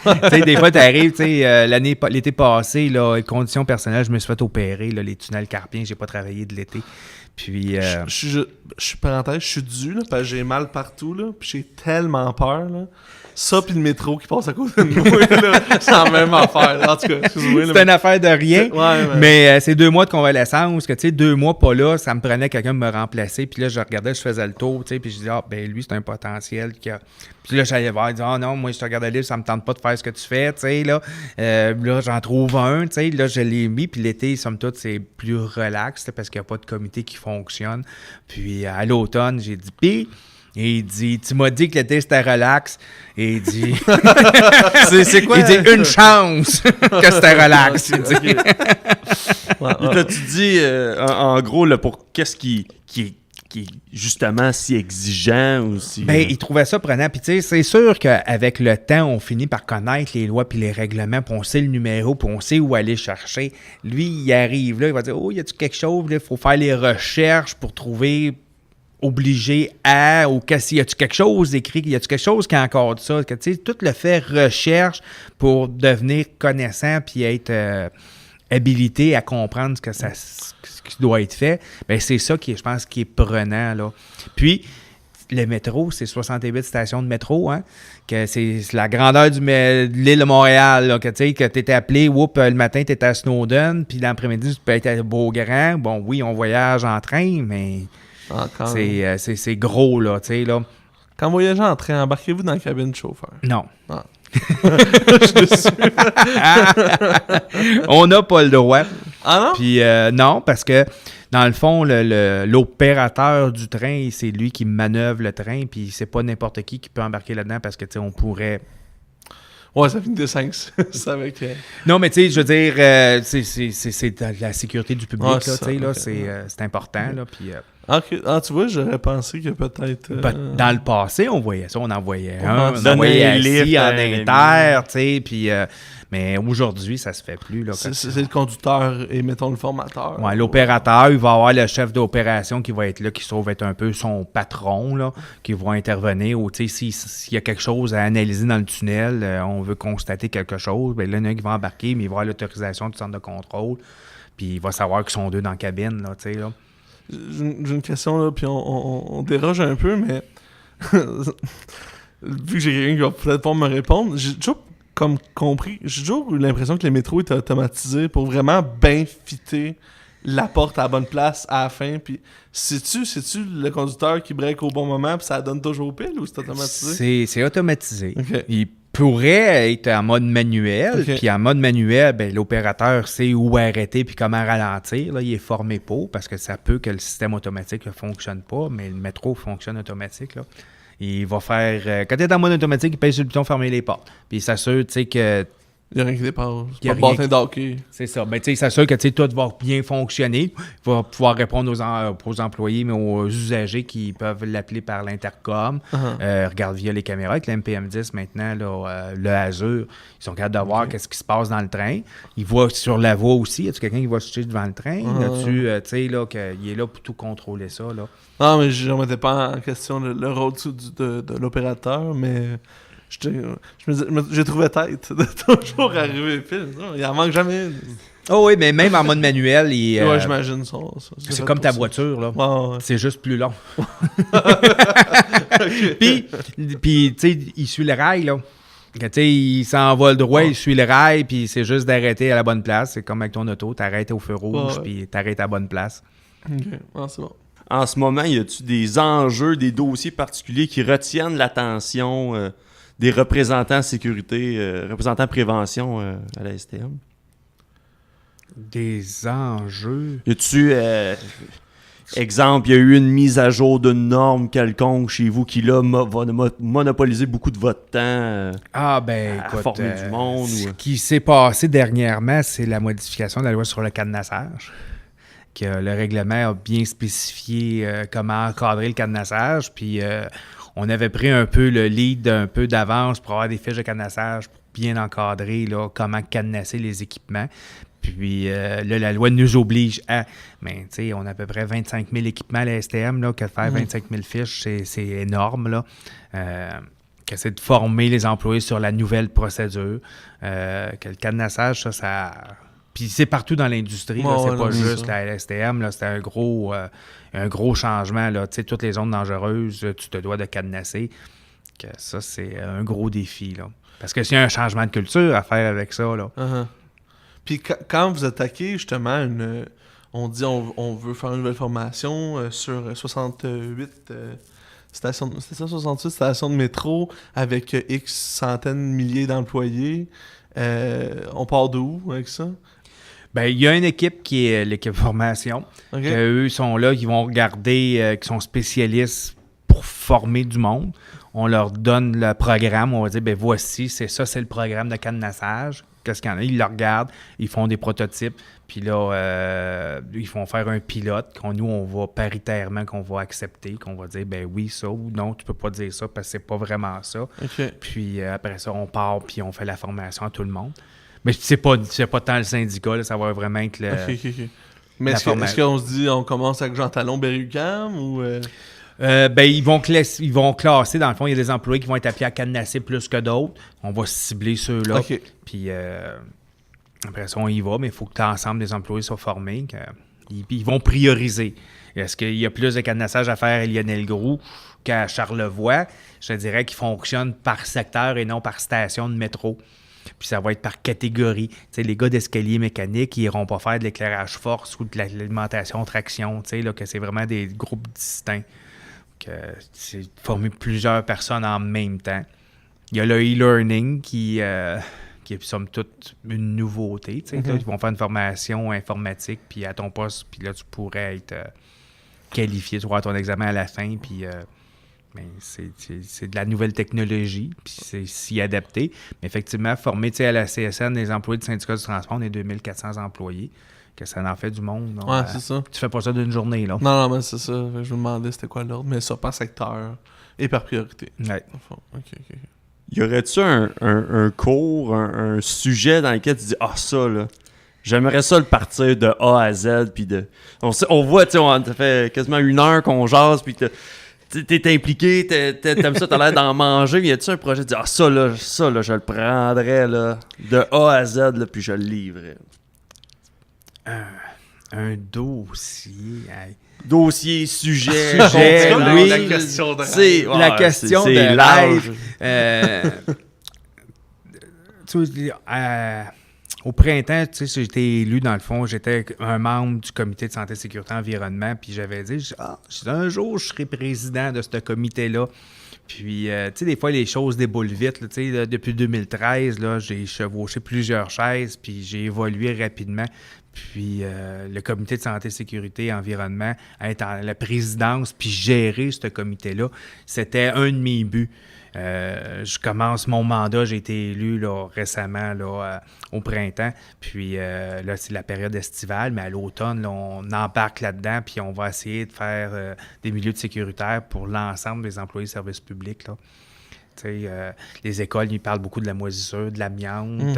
Tu sais, des fois, t'arrives, tu sais, l'été passé, là, conditions personnelles, je me suis fait opérer, là, les tunnels carpiens, j'ai pas travaillé de l'été. Puis... Je suis parenthèse, je suis dû, là, parce que j'ai mal partout, là, puis j'ai tellement peur, là. Ça, puis le métro qui passe à côté de moi, là, c'est la même affaire. En tout cas, excusez-moi. C'est une affaire de rien, ouais. mais c'est 2 mois de convalescence, que tu sais, 2 mois pas là, ça me prenait quelqu'un de me remplacer, puis là, je regardais, je faisais le tour, tu sais, puis je disais, lui, c'est un potentiel qui a... Puis là, j'allais voir, il dit, non, moi, je te regardais là, ça me tente pas de faire ce que tu fais, tu sais, là. Là, j'en trouve un, tu sais, là, je l'ai mis, puis l'été, somme toute, c'est plus relax, là, parce qu'il n'y a pas de comité qui fonctionne. Puis à l'automne, j'ai dit, puis... Et il dit, tu m'as dit que l'été c'était relax. Et il dit, c'est quoi? Il dit, une chance que c'était relax. Okay. Et là, tu dis, en gros, là, pour qu'est-ce qui est justement si exigeant ou si... Ben, il trouvait ça prenant. Puis, tu sais, c'est sûr qu'avec le temps, on finit par connaître les lois puis les règlements, puis on sait le numéro, puis on sait où aller chercher. Lui, il arrive là, il va dire, y a-tu quelque chose? Il faut faire les recherches pour trouver... obligé à, ou y a-tu quelque chose écrit, y a-tu quelque chose qui a encore de ça, que tu sais, tout le fait recherche pour devenir connaissant puis être habilité à comprendre ce qui doit être fait, bien, c'est ça qui est, je pense, qui est prenant, là. Puis, le métro, c'est 68 stations de métro, hein, que c'est la grandeur de l'île de Montréal, là, que tu étais appelé, le matin, tu étais à Snowden, puis l'après-midi, tu peux être à Beaugrand. Bon, oui, on voyage en train, mais c'est gros, là, tu sais, là. Quand vous voyagez en train, embarquez-vous dans la cabine de chauffeur. Non. Ah. Je suis... On n'a pas le droit. Ah non? Puis non, parce que dans le fond, l'opérateur du train, c'est lui qui manœuvre le train, puis c'est pas n'importe qui peut embarquer là-dedans parce que, tu sais, on pourrait... Ouais, ça finit de 5. C'est avec... Non, mais tu sais, je veux dire, c'est la sécurité du public, là, tu sais, là, c'est important, là, puis... Okay. Ah, tu vois, j'aurais pensé que peut-être... Dans le passé, on voyait ça, on envoyait on envoyait donnait assis en lift, inter, tu sais, puis... mais aujourd'hui, ça se fait plus, là. C'est le conducteur et, mettons, le formateur. Ouais, l'opérateur, il va avoir le chef d'opération qui va être là, qui se trouve être un peu son patron, là, qui va intervenir. Ou, tu sais, s'il y a quelque chose à analyser dans le tunnel, on veut constater quelque chose, bien là, il y en a un qui va embarquer, mais il va avoir l'autorisation du centre de contrôle, puis il va savoir qu'ils sont deux dans la cabine, là, tu sais, là. J'ai une question, là, puis on déroge un peu, mais vu que j'ai quelqu'un qui va peut-être pas me répondre, j'ai toujours compris, j'ai toujours eu l'impression que les métros étaient automatisés pour vraiment bien fitter la porte à la bonne place à la fin, puis c'est-tu le conducteur qui break au bon moment, puis ça donne toujours pile, ou c'est automatisé? C'est automatisé. Okay. Il pourrait être en mode manuel, puis en mode manuel, ben, l'opérateur sait où arrêter puis comment ralentir. Là, il est formé pour, parce que ça peut que le système automatique ne fonctionne pas, mais le métro fonctionne automatique, là. Il va faire... quand tu es en mode automatique, il pèse sur le bouton « Fermer les portes ». Puis il s'assure, tu sais, que... Il n'y a rien qui dépasse. Il y a pas de rien bâtin d'hockey. C'est ça. Ben, tu sais, il s'assure que, tu sais, tout va bien fonctionner. Il va pouvoir répondre aux employés, mais aux usagers qui peuvent l'appeler par l'intercom. Regarde via les caméras. Avec l'MPM10, maintenant, là, le Azure, ils sont capables de voir qu'est-ce qui se passe dans le train. Ils voient sur la voie aussi. Y a-tu quelqu'un qui va switcher devant le train? Là-dessus, tu sais, là, qu'il est là pour tout contrôler ça, là. Non, mais je ne remettais pas en question le rôle de l'opérateur, mais j'ai trouvé tête de toujours arriver pile. Il en manque jamais une. Oh oui, mais même en mode manuel, ouais, j'imagine ça. C'est comme ta voiture, là. Ouais. C'est juste plus long. Puis tu sais, il suit le rail, là. Tu sais, il s'envole droit, il suit le rail, puis c'est juste d'arrêter à la bonne place. C'est comme avec ton auto, t'arrêtes au feu rouge, puis t'arrêtes à la bonne place. OK, c'est bon. En ce moment, y a-tu des enjeux, des dossiers particuliers qui retiennent l'attention des représentants sécurité, représentants prévention à la STM? Des enjeux? Y a-tu, exemple, il y a eu une mise à jour d'une norme quelconque chez vous qui, là, va monopoliser beaucoup de votre temps à écoute, former du monde? Ce qui s'est passé dernièrement, c'est la modification de la loi sur le cadenassage. Que le règlement a bien spécifié comment encadrer le cadenassage, puis on avait pris un peu le lead un peu d'avance pour avoir des fiches de cadenassage pour bien encadrer là, comment cadenasser les équipements. Puis là, la loi nous oblige à... Mais tu sais, on a à peu près 25 000 équipements à la STM, là, que faire 25 000 fiches, c'est énorme, là. Que c'est de former les employés sur la nouvelle procédure. Que le cadenassage, ça... Puis c'est partout dans l'industrie, là, c'est pas juste la LSTM, là, c'est un gros changement. Là. Tu sais, toutes les zones dangereuses, tu te dois de cadenasser. Que ça, c'est un gros défi. Là. Parce que s'il y a un changement de culture à faire avec ça. Là. Puis quand vous attaquez justement on dit on veut faire une nouvelle formation sur 68 stations, c'est ça, 68 stations de métro avec X centaines, milliers d'employés. On part d'où avec ça? Ben, il y a une équipe qui est l'équipe formation. Okay. Eux sont là, qui vont regarder, qui sont spécialistes pour former du monde. On leur donne le programme, on va dire, ben voici, c'est le programme de cadenassage. Qu'est-ce qu'il y en a? Ils le regardent, ils font des prototypes, puis là, ils font faire un pilote nous, on va paritairement, qu'on va accepter, qu'on va dire, ben oui, ça, ou non, tu peux pas dire ça, parce que c'est pas vraiment ça. Okay. Puis après ça, on part, puis on fait la formation à tout le monde. Mais c'est pas tant le syndicat, là, ça va vraiment être le... Okay. Mais est-ce qu'on se dit, on commence avec Jean Talon, Berry-UQAM, ou... Ben, ils vont classer, dans le fond, il y a des employés qui vont être appelés à cadenasser plus que d'autres. On va cibler ceux-là. Okay. Puis Après ça, on y va, mais il faut que l'ensemble des employés soient formés. Ils vont prioriser. Est-ce qu'il y a plus de cadenassage à faire à Lionel-Groux qu'à Charlevoix? Je te dirais qu'ils fonctionnent par secteur et non par station de métro. Puis ça va être par catégorie. Tu sais, les gars d'escalier mécanique, ils n'iront pas faire de l'éclairage force ou de l'alimentation traction. Tu sais, là, que c'est vraiment des groupes distincts. Que c'est former plusieurs personnes en même temps. Il y a le e-learning qui est, somme toute, une nouveauté. Tu sais, là, ils vont faire une formation informatique, puis à ton poste, puis là, tu pourrais être qualifié, tu vas avoir ton examen à la fin, puis c'est de la nouvelle technologie, puis c'est s'y adapter. Mais effectivement, former, tu sais, à la CSN, les employés du syndicat du transport, on est 2400 employés, que ça en fait du monde. Non? Ouais, c'est ça. Tu fais pas ça d'une journée, là. Non, mais c'est ça. Je me demandais c'était quoi l'ordre, mais ça par secteur et par priorité. Ouais. OK. Y aurait-tu un cours, un sujet dans lequel tu dis « Ah, ça, là, j'aimerais ça le partir de A à Z, puis de... » On voit, tu sais, ça fait quasiment 1 heure qu'on jase, puis t'es impliqué, t'aimes ça, t'as l'air d'en manger, mais y a-tu un projet de dire « Ah, ça, là, je le prendrais, là, de A à Z, là, puis je le livrerais. » Un dossier... Hey. Dossier, sujet, oui. La question de c'est La question c'est de large. Tu sais, au printemps, tu sais, j'ai été élu, dans le fond, j'étais un membre du comité de santé, sécurité, environnement, puis j'avais dit, un jour, je serai président de ce comité-là. Puis, tu sais, des fois, les choses déboulent vite. Là, tu sais, depuis 2013, là, j'ai chevauché plusieurs chaises, puis j'ai évolué rapidement. Puis, le comité de santé, sécurité, environnement, être en la présidence, puis gérer ce comité-là, c'était un de mes buts. Je commence mon mandat, j'ai été élu là, récemment là, au printemps, puis là c'est la période estivale, mais à l'automne là, on embarque là-dedans, puis on va essayer de faire des milieux de sécuritaire pour l'ensemble des employés de services publics. Là. Les écoles, ils parlent beaucoup de la moisissure, de l'amiante.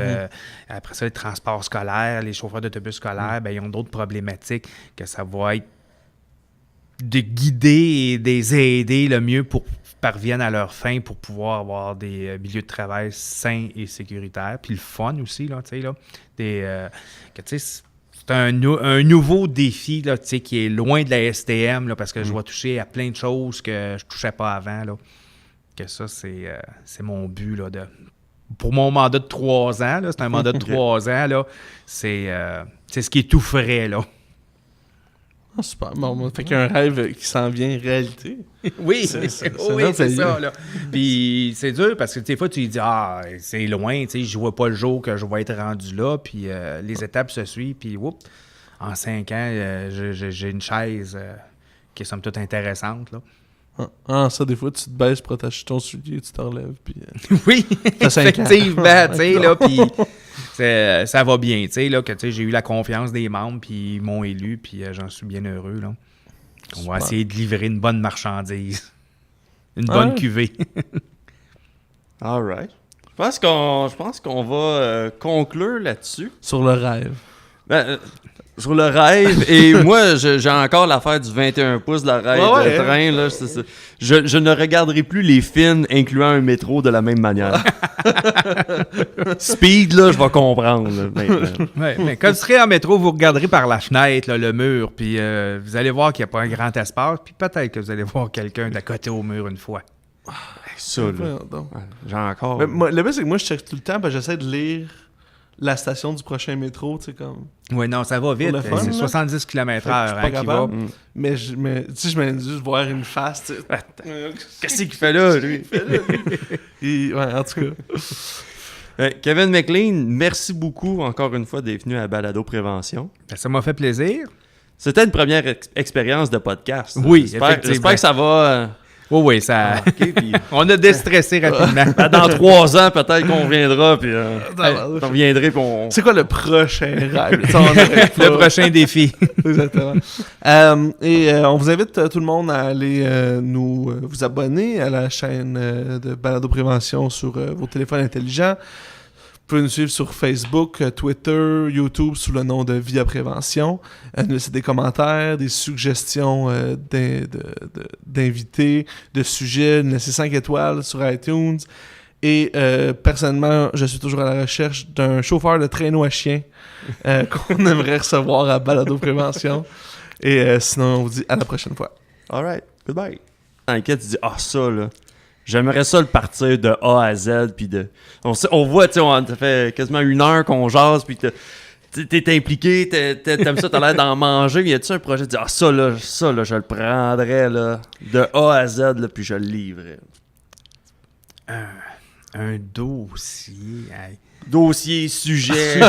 Après ça, les transports scolaires, les chauffeurs d'autobus scolaires, ben, ils ont d'autres problématiques que ça va être de guider et de les aider le mieux pour parviennent à leur fin pour pouvoir avoir des milieux de travail sains et sécuritaires. Puis le fun aussi, là, tu sais, là. C'est un nouveau défi, là, tu sais, qui est loin de la STM, là, parce que je vais toucher à plein de choses que je touchais pas avant, là. Que ça, c'est mon but, là, pour mon mandat de 3 ans, là, c'est un mandat de 3 ans, là, c'est ce qui est tout frais, là. Ah, super. Bon, fait qu'il y a un rêve qui s'en vient réalité. Oui, c'est ça. Là. Puis c'est dur parce que des fois, tu te dis, c'est loin, je vois pas le jour que je vais être rendu là. Puis les étapes se suivent. Puis, en 5 ans, j'ai une chaise qui est somme toute intéressante. Là. Ça, des fois, tu te baisses pour attacher ton soulier, tu te relèves. Puis, oui, effectivement. Tu sais, là, puis ça va bien. Tu sais, là, que j'ai eu la confiance des membres, puis ils m'ont élu, puis j'en suis bien heureux. Là. On va essayer de livrer une bonne marchandise. Une bonne cuvée. All right. Je pense qu'on va conclure là-dessus. Sur le rêve. Sur le rêve, et moi, j'ai encore l'affaire du 21 pouces de la rêve de train. Là, je ne regarderai plus les films incluant un métro de la même manière. Speed, là, je vais comprendre. Là, mais quand vous serez en métro, vous regarderez par la fenêtre, là, le mur, puis vous allez voir qu'il n'y a pas un grand espace, puis peut-être que vous allez voir quelqu'un d'à côté au mur une fois. Ça, là. J'ai encore... Mais, moi, le pire, c'est que moi, je check tout le temps, parce que j'essaie de lire la station du prochain métro, tu sais, comme... Oui, non, ça va vite. Fun, c'est 70 km/h qui va. Mais tu sais, je m'en juste voir une face, tu sais. Qu'est-ce qu'il fait là, lui? Ouais, en tout cas. Kevin McLean, merci beaucoup encore une fois d'être venu à Balado Prévention. Ça m'a fait plaisir. C'était une première expérience de podcast. Oui, j'espère que ça va... Oui, ça... Okay, puis... On a déstressé rapidement. Dans 3 ans, peut-être qu'on reviendra, puis on reviendrait, puis on... C'est quoi le prochain rêve? Le prochain défi. Exactement. On vous invite tout le monde à aller vous abonner à la chaîne de Balado Prévention sur vos téléphones intelligents. Vous pouvez nous suivre sur Facebook, Twitter, YouTube sous le nom de Via Prévention. Nous laisser des commentaires, des suggestions d'invités, de sujets. Nous laisser 5 étoiles sur iTunes. Et personnellement, je suis toujours à la recherche d'un chauffeur de traîneau à chien qu'on aimerait recevoir à Balado Prévention. Et sinon, on vous dit à la prochaine fois. Alright, goodbye. T'inquiète, tu dis, ça là, j'aimerais ça le partir de A à Z, puis on voit, tu sais, ça fait quasiment 1 heure qu'on jase, puis t'es impliqué, t'aimes ça, t'as l'air d'en manger, mais y a-tu un projet, tu dis, ça là, je le prendrais, là, de A à Z, là, puis je le livrerais. Un dossier. Hey. Dossier, sujet,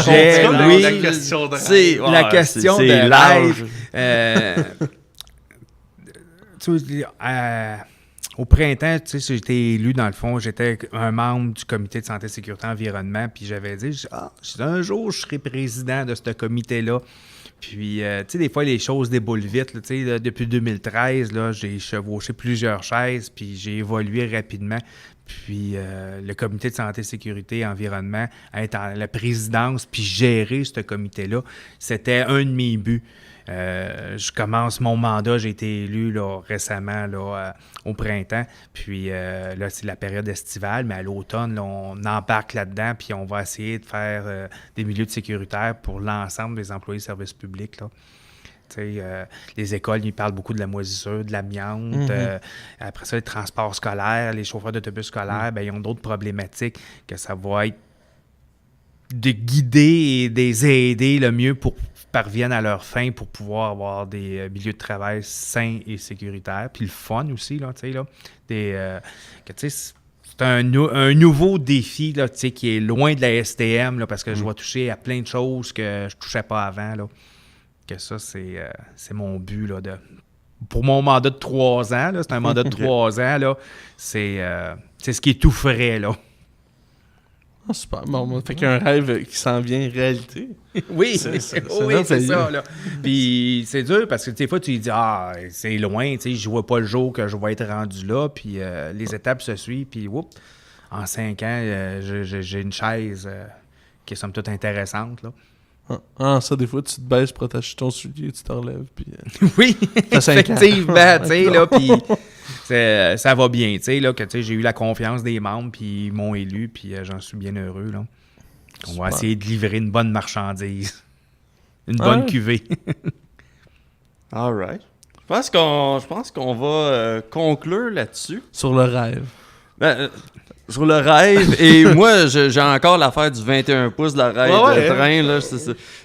oui. La question de c'est rêve. La question c'est de large. Tu sais, au printemps, tu sais, j'ai été élu, dans le fond, j'étais un membre du comité de santé, sécurité, environnement, puis j'avais dit, un jour, je serai président de ce comité-là. Puis, tu sais, des fois, les choses déboulent vite. Là, tu sais, depuis 2013, là, j'ai chevauché plusieurs chaises, puis j'ai évolué rapidement. Puis, le comité de santé, sécurité, environnement, être en la présidence, puis gérer ce comité-là, c'était un de mes buts. Je commence mon mandat, j'ai été élu là, récemment là, au printemps, puis là c'est la période estivale, mais à l'automne là, on embarque là-dedans, puis on va essayer de faire des milieux de sécuritaire pour l'ensemble des employés de services publics. Là. Les écoles, ils parlent beaucoup de la moisissure, de l'amiante. Après ça, les transports scolaires, les chauffeurs d'autobus scolaires, ben, ils ont d'autres problématiques que ça va être de guider et de les aider le mieux pour parviennent à leur fin pour pouvoir avoir des milieux de travail sains et sécuritaires. Puis le fun aussi, là, tu sais, là. C'est un nouveau défi, là, tu sais, qui est loin de la STM, là, parce que je vais toucher à plein de choses que je ne touchais pas avant, là. Que ça, c'est mon but, là, pour mon mandat de 3 ans, là, c'est un mandat de 3 ans, là, c'est ce qui est tout frais, là. Ah, super. Bon, fait qu'il y a un rêve qui s'en vient réalité. Oui, c'est ça. Là. Puis c'est dur parce que des fois, tu dis, c'est loin, je vois pas le jour que je vais être rendu là. Puis les étapes se suivent. Puis, en 5 ans, j'ai une chaise qui est somme toute intéressante. Là. Ça, des fois, tu te baisses pour attacher ton soulier, tu te relèves. Puis, oui, effectivement. Tu sais, là, puis ça va bien. Tu sais, là, que j'ai eu la confiance des membres, puis ils m'ont élu, puis j'en suis bien heureux. Là. On va essayer de livrer une bonne marchandise. Une bonne cuvée. All right. Je pense qu'on va conclure là-dessus. Sur le rêve. Sur le rêve, et moi, j'ai encore l'affaire du 21 pouces de la rêve de train. Là,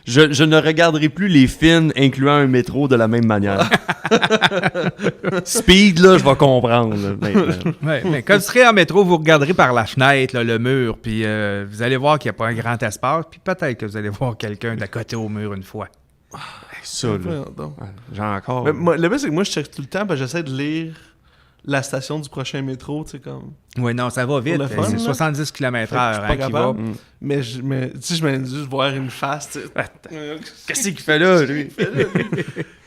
je ne regarderai plus les films incluant un métro de la même manière. Speed, là, je vais comprendre. Là, mais quand vous serez en métro, vous regarderez par la fenêtre, là, le mur, puis vous allez voir qu'il n'y a pas un grand espace, puis peut-être que vous allez voir quelqu'un d'à côté au mur une fois. Ça, là. J'ai encore... Mais, moi, le pire, c'est que moi, je check tout le temps, parce que j'essaie de lire la station du prochain métro, tu sais, comme... Oui, non, ça va vite. Fun, c'est 70 km/h qui va. Mais tu sais, je m'en juste voir une face, tu sais. Qu'est-ce qu'il fait là, lui?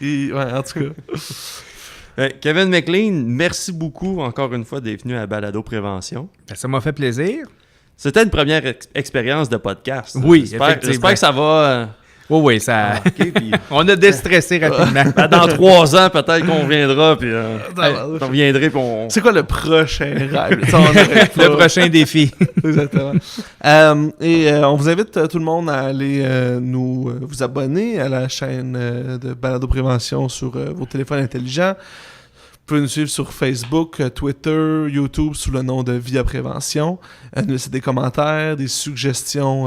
Ouais, en tout cas. Kevin McLean, merci beaucoup encore une fois d'être venu à Balado Prévention. Ça m'a fait plaisir. C'était une première expérience de podcast. Oui, j'espère que ça va... Oui, ça... Okay, puis... On a déstressé rapidement. Dans 3 ans, peut-être qu'on reviendra, puis on reviendrait, puis on... C'est quoi le prochain rêve? Le prochain défi. Exactement. On vous invite tout le monde à aller vous abonner à la chaîne de Balado Prévention sur vos téléphones intelligents. Vous pouvez nous suivre sur Facebook, Twitter, YouTube sous le nom de Via Prévention. Nous laisser des commentaires, des suggestions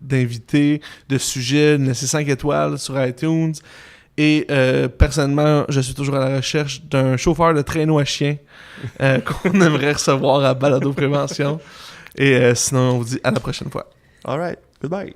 d'invités, de sujets. Nous laisser 5 étoiles sur iTunes. Et personnellement, je suis toujours à la recherche d'un chauffeur de traîneau à chien qu'on aimerait recevoir à Balado Prévention. Et sinon, on vous dit à la prochaine fois. All right. Goodbye.